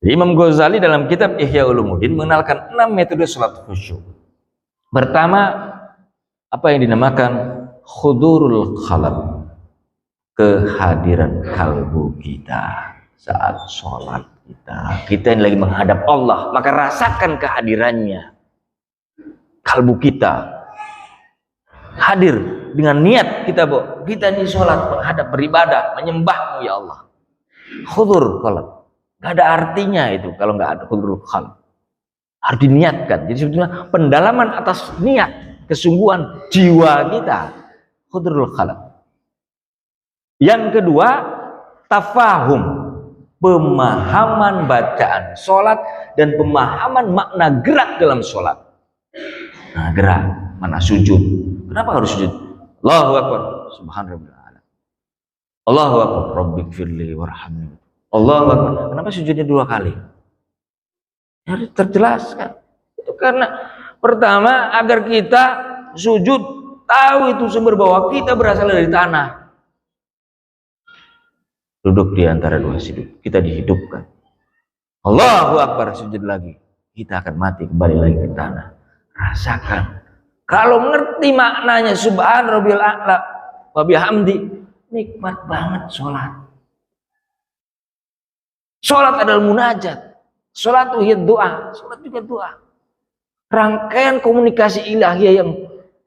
S1: Imam Ghazali dalam kitab Ihya Ulumuddin mengenalkan 6 metode salat khusyuk. Pertama, apa yang dinamakan hudurul qalb, kehadiran kalbu kita saat sholat kita ini lagi menghadap Allah, maka rasakan kehadirannya. Kalbu kita hadir dengan niat kita, kita ini sholat, menghadap, beribadah, menyembahmu ya Allah. Hudur qalb, gak ada artinya itu kalau nggak ada hudurul qalb. Harus diniatkan. Jadi sebetulnya pendalaman atas niat, kesungguhan jiwa kita, hudurul qalb. Yang kedua, tafahum, pemahaman bacaan sholat dan pemahaman makna gerak dalam sholat. Nah, gerak, mana sujud. Kenapa harus sujud? Allahu Akbar, subhanallah. Allahu Akbar, rabbighfirli warhamni. Allahu Akbar. Kenapa sujudnya 2 kali? Harus terjelaskan. Itu karena pertama agar kita sujud tahu itu sumber bahwa kita berasal dari tanah. Duduk di antara 2 sudut, kita dihidupkan. Allahu Akbar, sujud lagi, kita akan mati, kembali lagi ke tanah. Rasakan. Kalau ngerti maknanya subhan rabbil a'la wa bihamdi, nikmat banget sholat. Sholat adalah munajat. Sholat itu doa. Sholat juga doa. Rangkaian komunikasi ilahiyah yang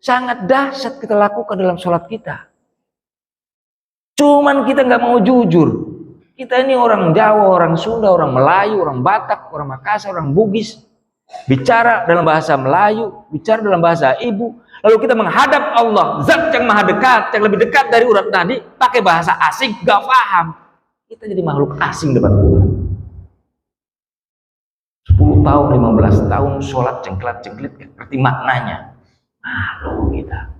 S1: sangat dahsyat kita lakukan dalam sholat kita. Cuman kita nggak mau jujur. Kita ini orang Jawa, orang Sunda, orang Melayu, orang Batak, orang Makassar, orang Bugis. Bicara dalam bahasa Melayu, bicara dalam bahasa ibu. Lalu kita menghadap Allah, zat yang maha dekat, yang lebih dekat dari urat nadi, pakai bahasa asing, gak paham. Kita jadi makhluk asing depan Tuhan. 10 tahun, 15 tahun, sholat cengklat-cengklit, ngerti maknanya. Malu kita.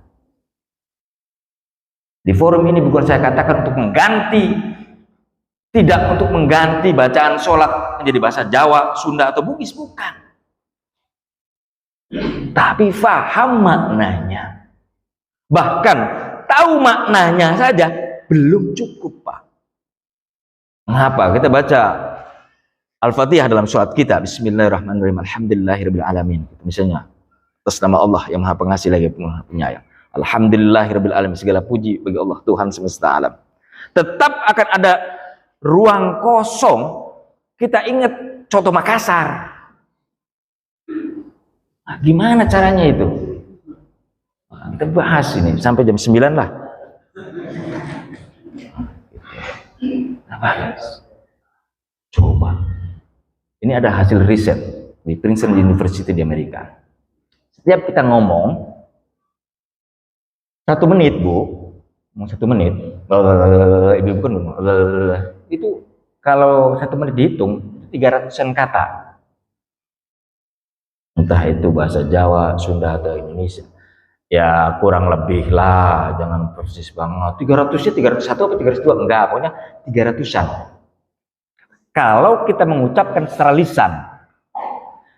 S1: Di forum ini bukan saya katakan untuk mengganti, tidak untuk mengganti bacaan sholat menjadi bahasa Jawa, Sunda, atau Bugis, bukan. Tapi faham maknanya. Bahkan tahu maknanya saja belum cukup, Pak. Mengapa? Kita baca Al-Fatihah dalam sholat kita. Bismillahirrahmanirrahim. Alhamdulillahirabbil alamin. Misalnya, atas nama Allah yang Maha Pengasih lagi Maha Penyayang. Alhamdulillahirabbil alamin, segala puji bagi Allah Tuhan semesta alam. Tetap akan ada ruang kosong. Kita ingat contoh Makassar. Nah, gimana caranya itu? Nah, kita bahas ini sampai jam 9 lah. Nah, bahas. Coba. Ini ada hasil riset di Princeton University di Amerika. Setiap kita ngomong 1 menit, Bu, mau 1 menit, ibu kan itu kalau 1 menit dihitung 300-an kata, entah itu bahasa Jawa, Sunda atau Indonesia. Ya kurang lebih lah, jangan persis banget. 300-nya 301 atau 302 enggak, pokoknya 300-an. Kalau kita mengucapkan secara lisan,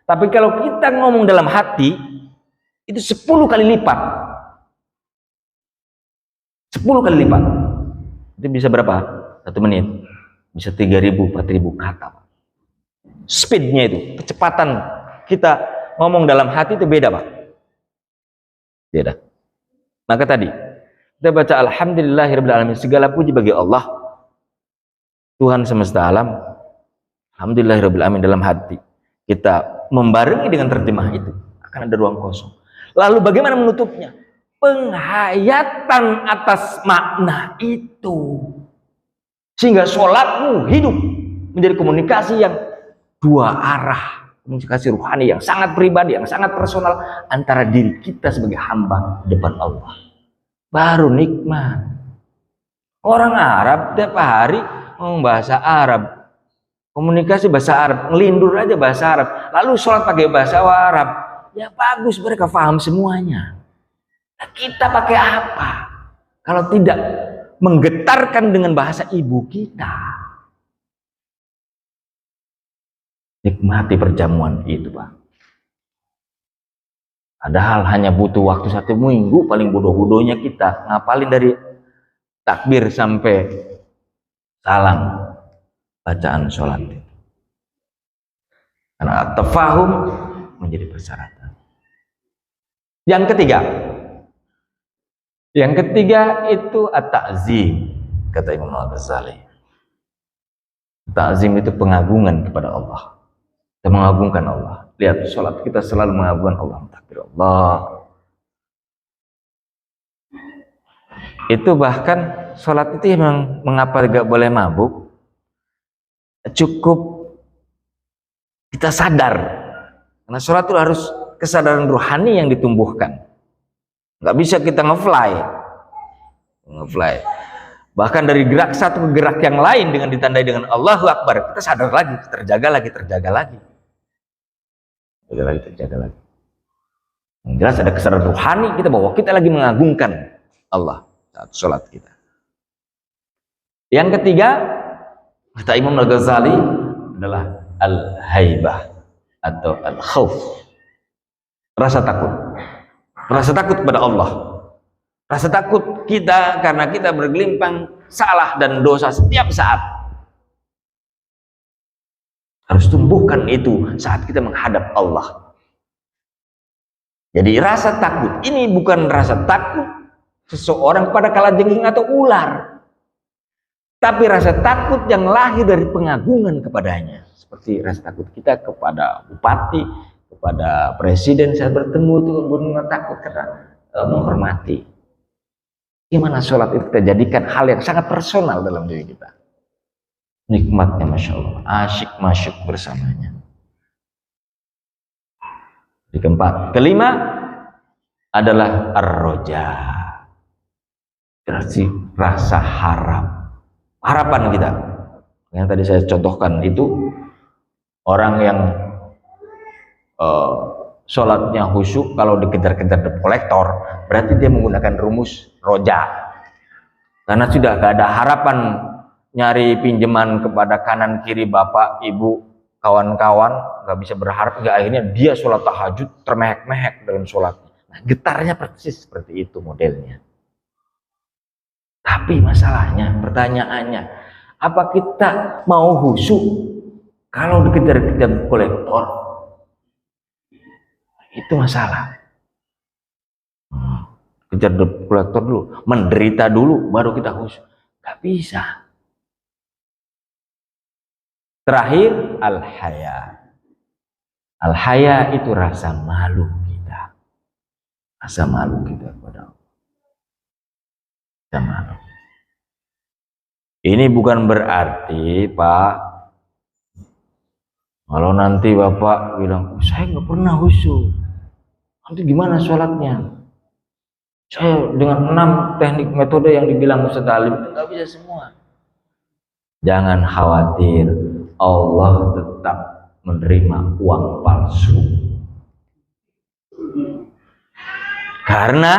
S1: tapi kalau kita ngomong dalam hati itu 10 kali lipat. 10 kali lipat. Itu bisa berapa? 1 menit. Bisa 3.000, 4.000 kata. Speednya itu, kecepatan kita ngomong dalam hati itu beda, Pak. Beda. Maka tadi kita baca Alhamdulillahirabbil alamin, segala puji bagi Allah Tuhan semesta alam. Alhamdulillahirabbil alamin dalam hati. Kita membarengi dengan terjemah itu, akan ada ruang kosong. Lalu bagaimana menutupnya? Penghayatan atas makna itu, sehingga sholatmu hidup menjadi komunikasi yang 2 arah, komunikasi ruhani yang sangat pribadi, yang sangat personal antara diri kita sebagai hamba depan Allah. Baru nikmat. Orang Arab tiap hari ngomong bahasa Arab, komunikasi bahasa Arab, ngelindur aja bahasa Arab, lalu sholat pakai bahasa Arab, ya bagus, mereka paham semuanya. Nah, kita pakai apa? Kalau tidak menggetarkan dengan bahasa ibu kita. Nikmati perjamuan itu, Pak. Padahal hanya butuh waktu 1 minggu, paling bodoh-bodohnya kita ngapalin dari takbir sampai salam bacaan sholat. Karena tafahum menjadi persyaratan. Yang ketiga itu at-ta'zim, kata Imam Al-Ghazali. Ta'zim itu pengagungan kepada Allah. Kita mengagungkan Allah. Lihat, sholat kita selalu mengagungkan Allah. Takbir Allah. Itu bahkan sholat itu memang mengapa tidak boleh mabuk? Cukup kita sadar. Karena sholat itu harus kesadaran rohani yang ditumbuhkan. Nggak bisa kita ngefly. Bahkan dari gerak satu ke gerak yang lain dengan ditandai dengan Allahu Akbar, kita sadar lagi, terjaga lagi. Yang jelas ada kesadaran rohani kita bahwa kita lagi mengagungkan Allah saat sholat kita. Yang ketiga, kata Imam Al-Ghazali adalah al-haibah atau al-khauf. Rasa takut kepada Allah. Rasa takut kita karena kita bergelimpang salah dan dosa setiap saat. Harus tumbuhkan itu saat kita menghadap Allah. Jadi rasa takut ini bukan rasa takut seseorang kepada kalajengking atau ular, tapi rasa takut yang lahir dari pengagungan kepadanya. Seperti rasa takut kita kepada bupati, kepada presiden saat bertemu itu benar takut karena menghormati. Gimana sholat itu kita jadikan hal yang sangat personal dalam diri kita. Nikmatnya Masya Allah, asyik masyuk bersamanya. Di keempat, kelima adalah ar-roja, berarti rasa harapan kita. Yang tadi saya contohkan itu orang yang sholatnya khusyuk, kalau dikejar-kejar debt collector, berarti dia menggunakan rumus roja. Karena sudah gak ada harapan nyari pinjaman kepada kanan kiri bapak, ibu, kawan-kawan, gak bisa berharap, hingga akhirnya dia sholat tahajud termehek-mehek dalam sholatnya. Nah, getarnya persis seperti itu modelnya. Tapi masalahnya, pertanyaannya, apa kita mau khusyuk kalau dikejar-kejar kolektor? Itu masalah. Kejar kolektor dulu, menderita dulu, baru kita khusyuk. Gak bisa. Terakhir, al-haya. Al-haya itu rasa malu kita. Rasa malu kita kepada Allah. Rasa malu. Ini bukan berarti, Pak, kalau nanti Bapak bilang, saya nggak pernah khusyuk, nanti gimana sholatnya? Saya dengan 6 teknik metode yang dibilang Ustaz Alim itu nggak bisa semua. Jangan khawatir, Allah tetap menerima uang palsu. Karena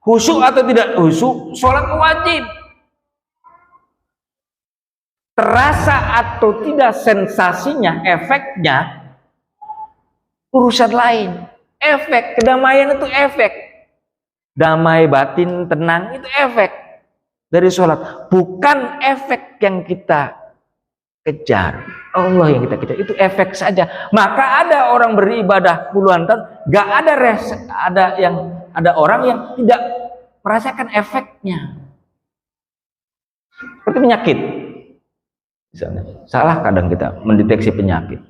S1: khusyuk atau tidak khusyuk, sholat wajib. Terasa atau tidak sensasinya, efeknya, urusan lain. Efek, kedamaian itu efek. Damai batin, tenang, itu efek dari sholat. Bukan efek yang kita kejar. Allah yang kita kejar, itu efek saja. Maka ada orang beribadah puluhan tahun, gak ada ada orang yang tidak merasakan efeknya. Seperti penyakit. Misalnya, salah kadang kita mendeteksi penyakit.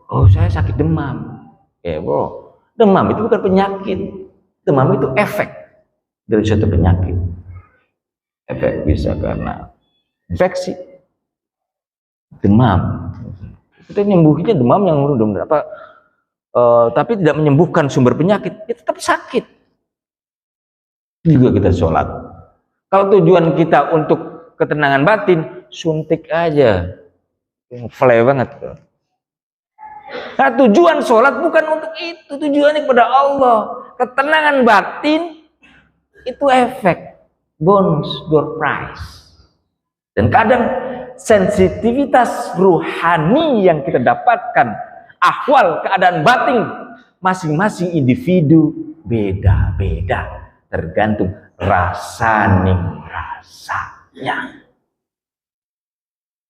S1: Oh, saya sakit demam. Bro, demam itu bukan penyakit. Demam itu efek dari suatu penyakit. Efek bisa karena infeksi. Demam. Kita nyembuhnya demam yang udah apa? Tapi tidak menyembuhkan sumber penyakit. Itu tetap sakit. Juga kita sholat. Kalau tujuan kita untuk ketenangan batin, suntik aja, fly banget. Nah, tujuan sholat bukan untuk itu, tujuannya kepada Allah. Ketenangan batin itu efek bonus, door prize. Dan kadang sensitivitas ruhani yang kita dapatkan, ahwal keadaan batin masing-masing individu beda-beda, tergantung rasanya.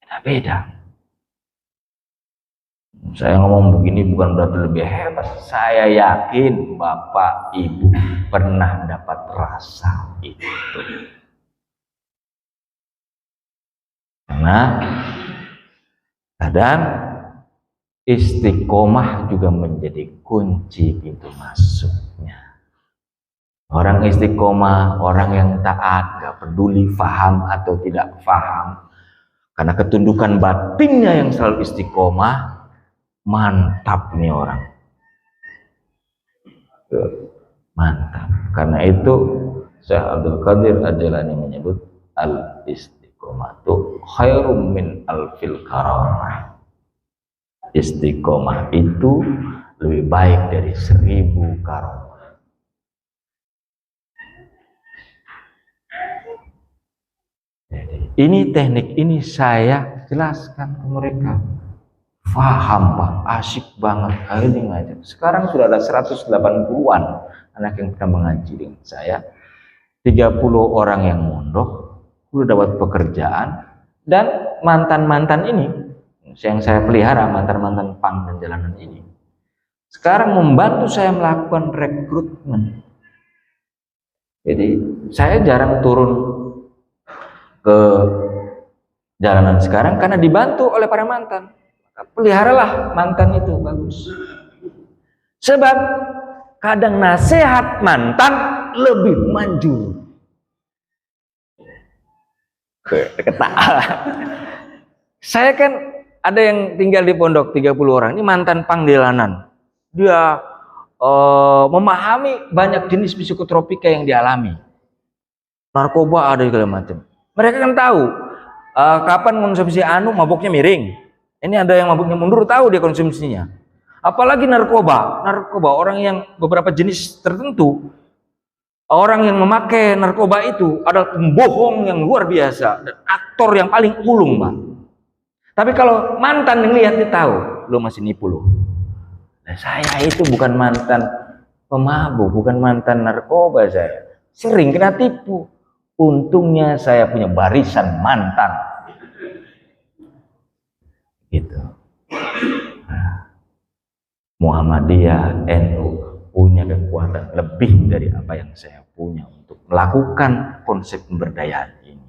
S1: Beda-beda. Saya ngomong begini bukan berarti lebih hebat. Saya yakin Bapak Ibu pernah dapat rasa itu. Karena kadang istiqomah juga menjadi kunci pintu masuknya. Orang istiqomah, orang yang taat, gak peduli faham atau tidak faham. Karena ketundukan batinnya yang selalu istiqomah, mantap nih orang. Mantap. Karena itu Syekh Abdul Qadir Al-Jailani menyebut al-istiqomatu khairum min alfil karamah. Istiqomah itu lebih baik dari 1000 karamah. Ini teknik ini saya jelaskan ke mereka. Faham Pak, asyik banget. Akhirnya ngajar. Sekarang sudah ada 180-an anak yang pernah mengaji dengan saya. 30 orang yang mondok, sudah dapat pekerjaan. Dan mantan-mantan ini, yang saya pelihara, mantan-mantan pang dan jalanan ini, sekarang membantu saya melakukan rekrutmen. Jadi saya jarang turun ke jalanan sekarang karena dibantu oleh para mantan. Peliharalah mantan itu, bagus. Sebab kadang nasihat mantan lebih manjur. Saya kan ada yang tinggal di pondok 30 orang, ini mantan pangdilanan. Dia memahami banyak jenis psikotropika yang dialami. Narkoba ada segala macam. Mereka kan tahu kapan konsumsi mabuknya miring. Ini ada yang mabuknya mundur, tahu dia konsumsinya. Apalagi narkoba orang yang beberapa jenis tertentu, orang yang memakai narkoba itu adalah pembohong yang luar biasa dan aktor yang paling ulung, Pak. Tapi kalau mantan yang lihat dia tahu, lo masih nipu lo. Nah, saya itu bukan mantan pemabuk, bukan mantan narkoba saya. Sering kena tipu. Untungnya saya punya barisan mantan. Gitu. Nah, Muhammadiyah NU punya kekuatan lebih dari apa yang saya punya untuk melakukan konsep pemberdayaan ini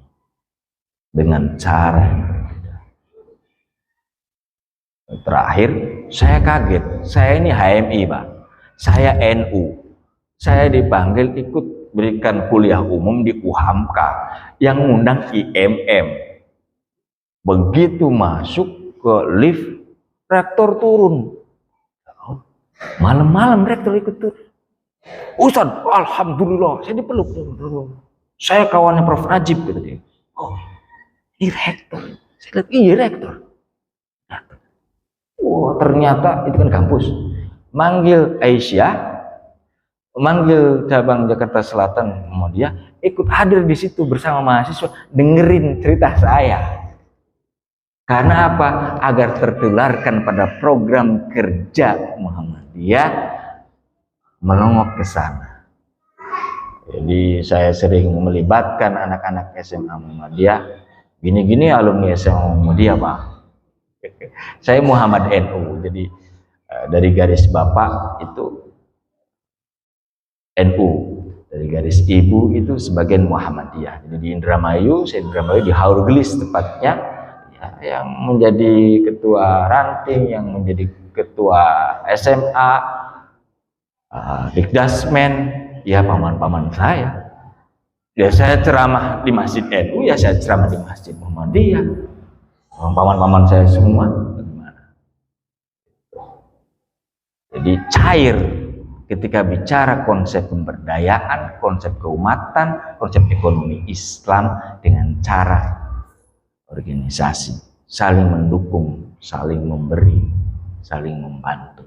S1: dengan cara yang berbeda. Terakhir, saya kaget. Saya ini HMI, Pak. Saya NU. Saya dipanggil ikut berikan kuliah umum di UHAMK yang ngundang IMM. Begitu masuk ke lift, rektor turun. Malam-malam rektor ikut turun. Ustaz, alhamdulillah, saya dipeluk. Saya kawannya Prof. Najib, gitu dia. Oh, ini rektor. Saya lihat, iya rektor. Oh, ternyata itu kan kampus. Manggil Aisyah, manggil cabang Jakarta Selatan, dia ikut hadir di situ bersama mahasiswa, dengerin cerita saya. Karena apa? Agar tertularkan pada program kerja Muhammadiyah melongok ke sana. Jadi saya sering melibatkan anak-anak SMA Muhammadiyah. Gini-gini alumni SMA Muhammadiyah, Pak. Saya Muhammad NU. Jadi dari garis bapak itu NU, dari garis ibu itu sebagian Muhammadiyah. Jadi di Indramayu, saya Indramayu di Haurgelis tepatnya. Yang menjadi ketua ranting, yang menjadi ketua SMA, Dikdasmen, ya paman-paman saya. Ya saya ceramah di Masjid NU, ya saya ceramah di Masjid Muhammadiyah. Paman-paman saya semua bagaimana? Jadi cair ketika bicara konsep pemberdayaan, konsep keumatan, konsep ekonomi Islam dengan cara organisasi, saling mendukung, saling memberi, saling membantu.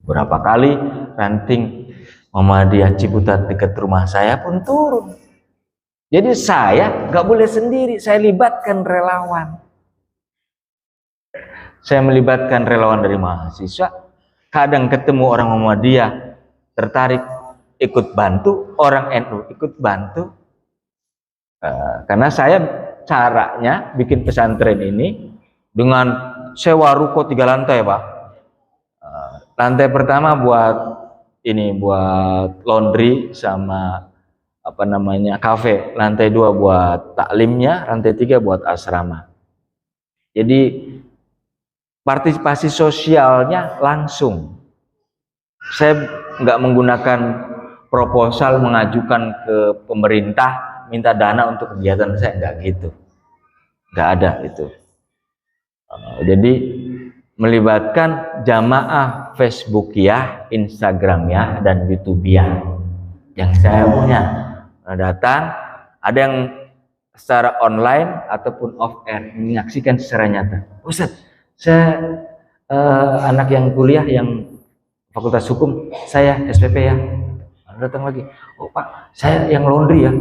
S1: Berapa kali ranting Muhammadiyah Ciputat dekat rumah saya pun turun. Jadi saya nggak boleh sendiri, saya libatkan relawan. Saya melibatkan relawan dari mahasiswa, kadang ketemu orang Muhammadiyah tertarik ikut bantu, orang NU ikut bantu. Karena saya caranya bikin pesantren ini dengan sewa ruko 3 lantai, Pak. Lantai pertama buat laundry sama kafe. Lantai 2 buat taklimnya, lantai 3 buat asrama. Jadi partisipasi sosialnya langsung. Saya nggak menggunakan proposal mengajukan ke pemerintah minta dana untuk kegiatan saya, nggak gitu, nggak ada itu. Jadi melibatkan jamaah Facebook ya, Instagram ya, dan YouTube ya yang saya punya. Datang, ada yang secara online ataupun off air menyaksikan secara nyata. Ustaz, saya anak yang kuliah yang Fakultas Hukum, saya SPP ya. Datang lagi, oh Pak, saya yang laundry ya,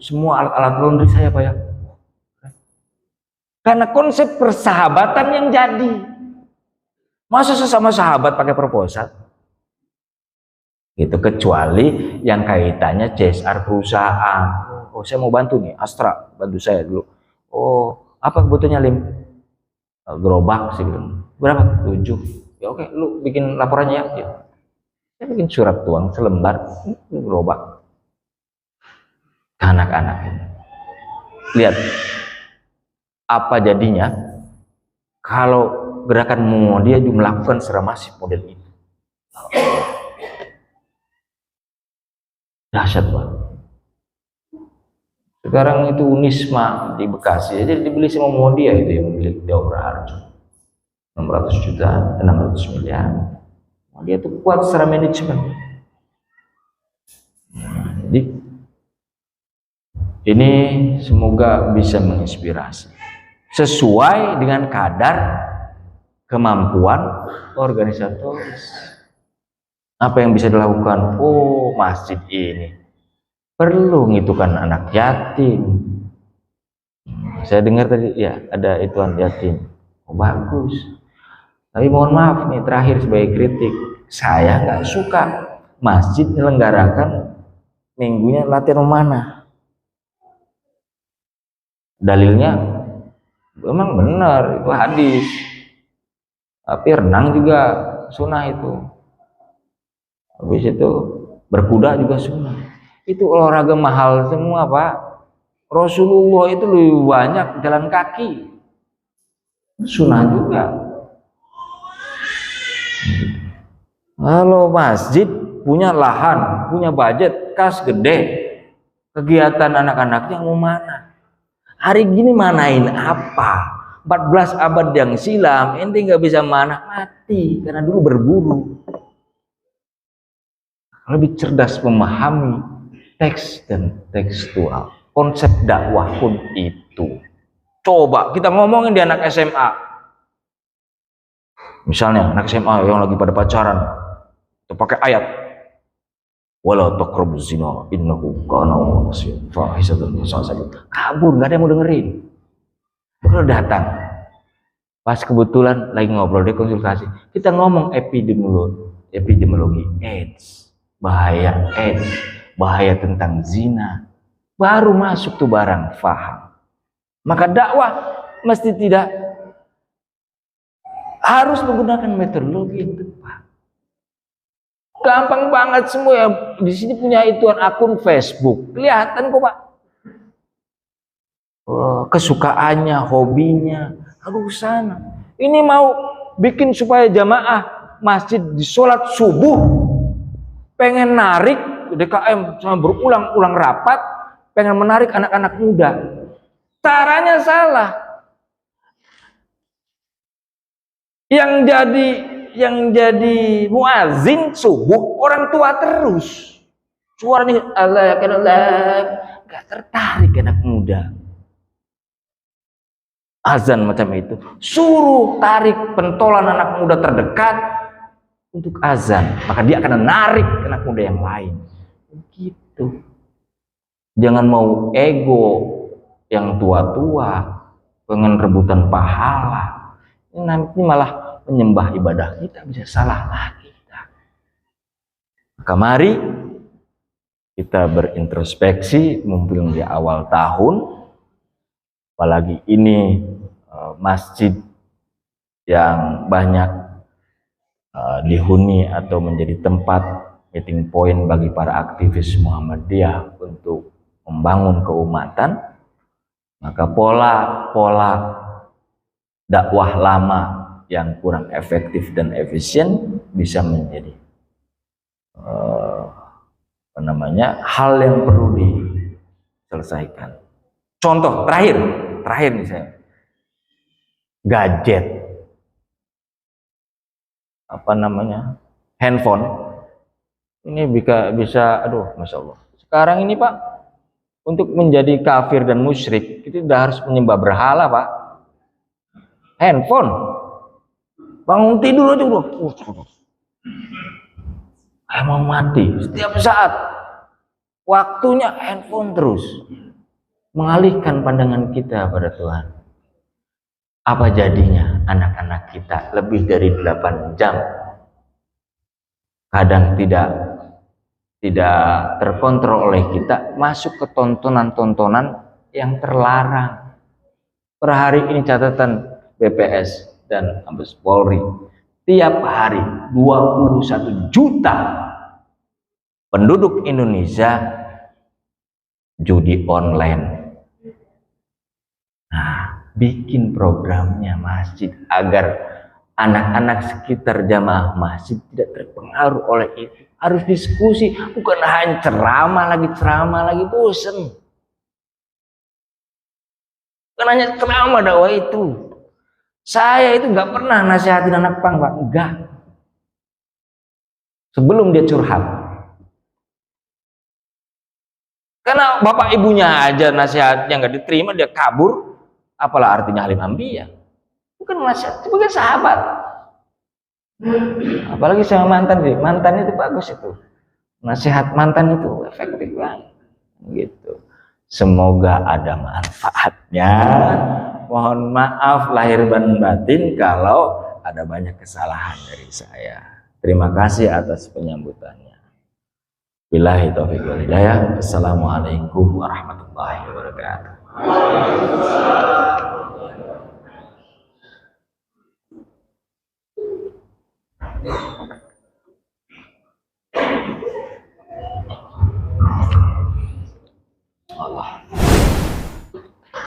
S1: semua alat-alat laundry saya Pak ya. Karena konsep persahabatan yang jadi. Masa sesama sahabat pakai proposal? Gitu, kecuali yang kaitannya CSR perusahaan. Oh, saya mau bantu nih, Astra, bantu saya dulu. Oh, apa kebutuhannya Lim? Gerobak sih gitu. Berapa? 7. Ya oke, lu bikin laporannya ya. Ya. Saya bikin surat tuang selembar, gerobak. Ke anak-anak ini. Lihat apa jadinya kalau gerakan Muhammadiyah melakukan secara masif model itu. Dahsyat banget. Sekarang itu Unisma di Bekasi aja dibeli sama Muhammadiyah itu yang milik Daura Harjo. 600 juta, 600 miliar. Dia tuh kuat secara manajemen. Jadi ini semoga bisa menginspirasi sesuai dengan kadar kemampuan organisatoris. Apa yang bisa dilakukan? Oh, masjid ini perlu ngitukan anak yatim. Saya dengar tadi ya ada ituan yatim. Oh, bagus. Tapi mohon maaf nih, terakhir sebagai kritik, saya nggak suka masjid menyelenggarakan minggunya latihan memanah. Dalilnya memang benar, itu hadis. Tapi renang juga sunnah itu. Habis itu berkuda juga sunnah. Itu olahraga mahal semua, Pak. Rasulullah itu lebih banyak jalan kaki. Sunnah juga. Kalau masjid punya lahan, punya budget, kas gede, kegiatan anak-anaknya mau mana? Hari gini manain apa? 14 abad yang silam, ente nggak bisa mana, mati karena dulu berburu. Lebih cerdas memahami teks dan tekstual. Konsep dakwah pun itu. Coba kita ngomongin di anak SMA. Misalnya anak SMA yang lagi pada pacaran, itu pakai ayat wala taqrabuz zina innahu kana fahisatan saja. Kabur, nggak ada yang mau dengerin. Kalau datang pas kebetulan lagi ngobrol, dia konsultasi, kita ngomong epidemiologi AIDS, bahaya tentang zina, baru masuk tuh barang faham. Maka dakwah mesti tidak harus menggunakan metodologi yang tepat. Gampang banget semua ya. Di sini punya ituan akun Facebook, kelihatan kok Pak. Kesukaannya, hobinya, aduh sana. Ini mau bikin supaya jamaah masjid di sholat subuh, pengen narik DKM sama berulang-ulang rapat, pengen menarik anak-anak muda. Caranya salah. Yang jadi muazin subuh orang tua terus. Suaranya Allah, gak tertarik anak muda. Azan macam itu, suruh tarik pentolan anak muda terdekat untuk azan, maka dia akan menarik anak muda yang lain. Begitu. Jangan mau ego yang tua-tua, pengen rebutan pahala. Ini nanti malah menyembah ibadah kita, bisa salah lagi kita. Maka mari kita berintrospeksi mumpung di awal tahun, apalagi ini masjid yang banyak dihuni atau menjadi tempat meeting point bagi para aktivis Muhammadiyah untuk membangun keumatan, maka pola-pola dakwah lama yang kurang efektif dan efisien bisa menjadi hal yang perlu diselesaikan. Contoh terakhir nih saya, gadget, handphone ini bisa aduh, masya Allah. Sekarang ini Pak, untuk menjadi kafir dan musyrik itu udah harus menyembah berhala Pak. Handphone, bangun tidur aja udah mau mati setiap saat, waktunya handphone terus, mengalihkan pandangan kita pada Tuhan. Apa jadinya anak-anak kita lebih dari 8 jam kadang tidak terkontrol oleh kita, masuk ke tontonan-tontonan yang terlarang. Per hari ini catatan BPS dan Mabes Polri, tiap hari 21 juta penduduk Indonesia judi online. Nah, bikin programnya masjid agar anak-anak sekitar jamaah masjid tidak terpengaruh oleh itu. Harus diskusi, bukan hanya ceramah lagi, bosen. Bukan hanya ceramah dakwah itu. Saya itu nggak pernah nasihatin anak pang, Pak, enggak. Sebelum dia curhat. Karena bapak ibunya aja nasihatnya nggak diterima, dia kabur. Apalah artinya alim ambiya? Bukan nasihat, sebagai sahabat. Apalagi sama mantan itu bagus itu. Nasihat mantan itu efektif banget. Gitu. Semoga ada manfaatnya. Mohon maaf lahir dan batin kalau ada banyak kesalahan dari saya. Terima kasih atas penyambutannya. Billahi taufiq wal hidayah. Assalamualaikum warahmatullahi wabarakatuh.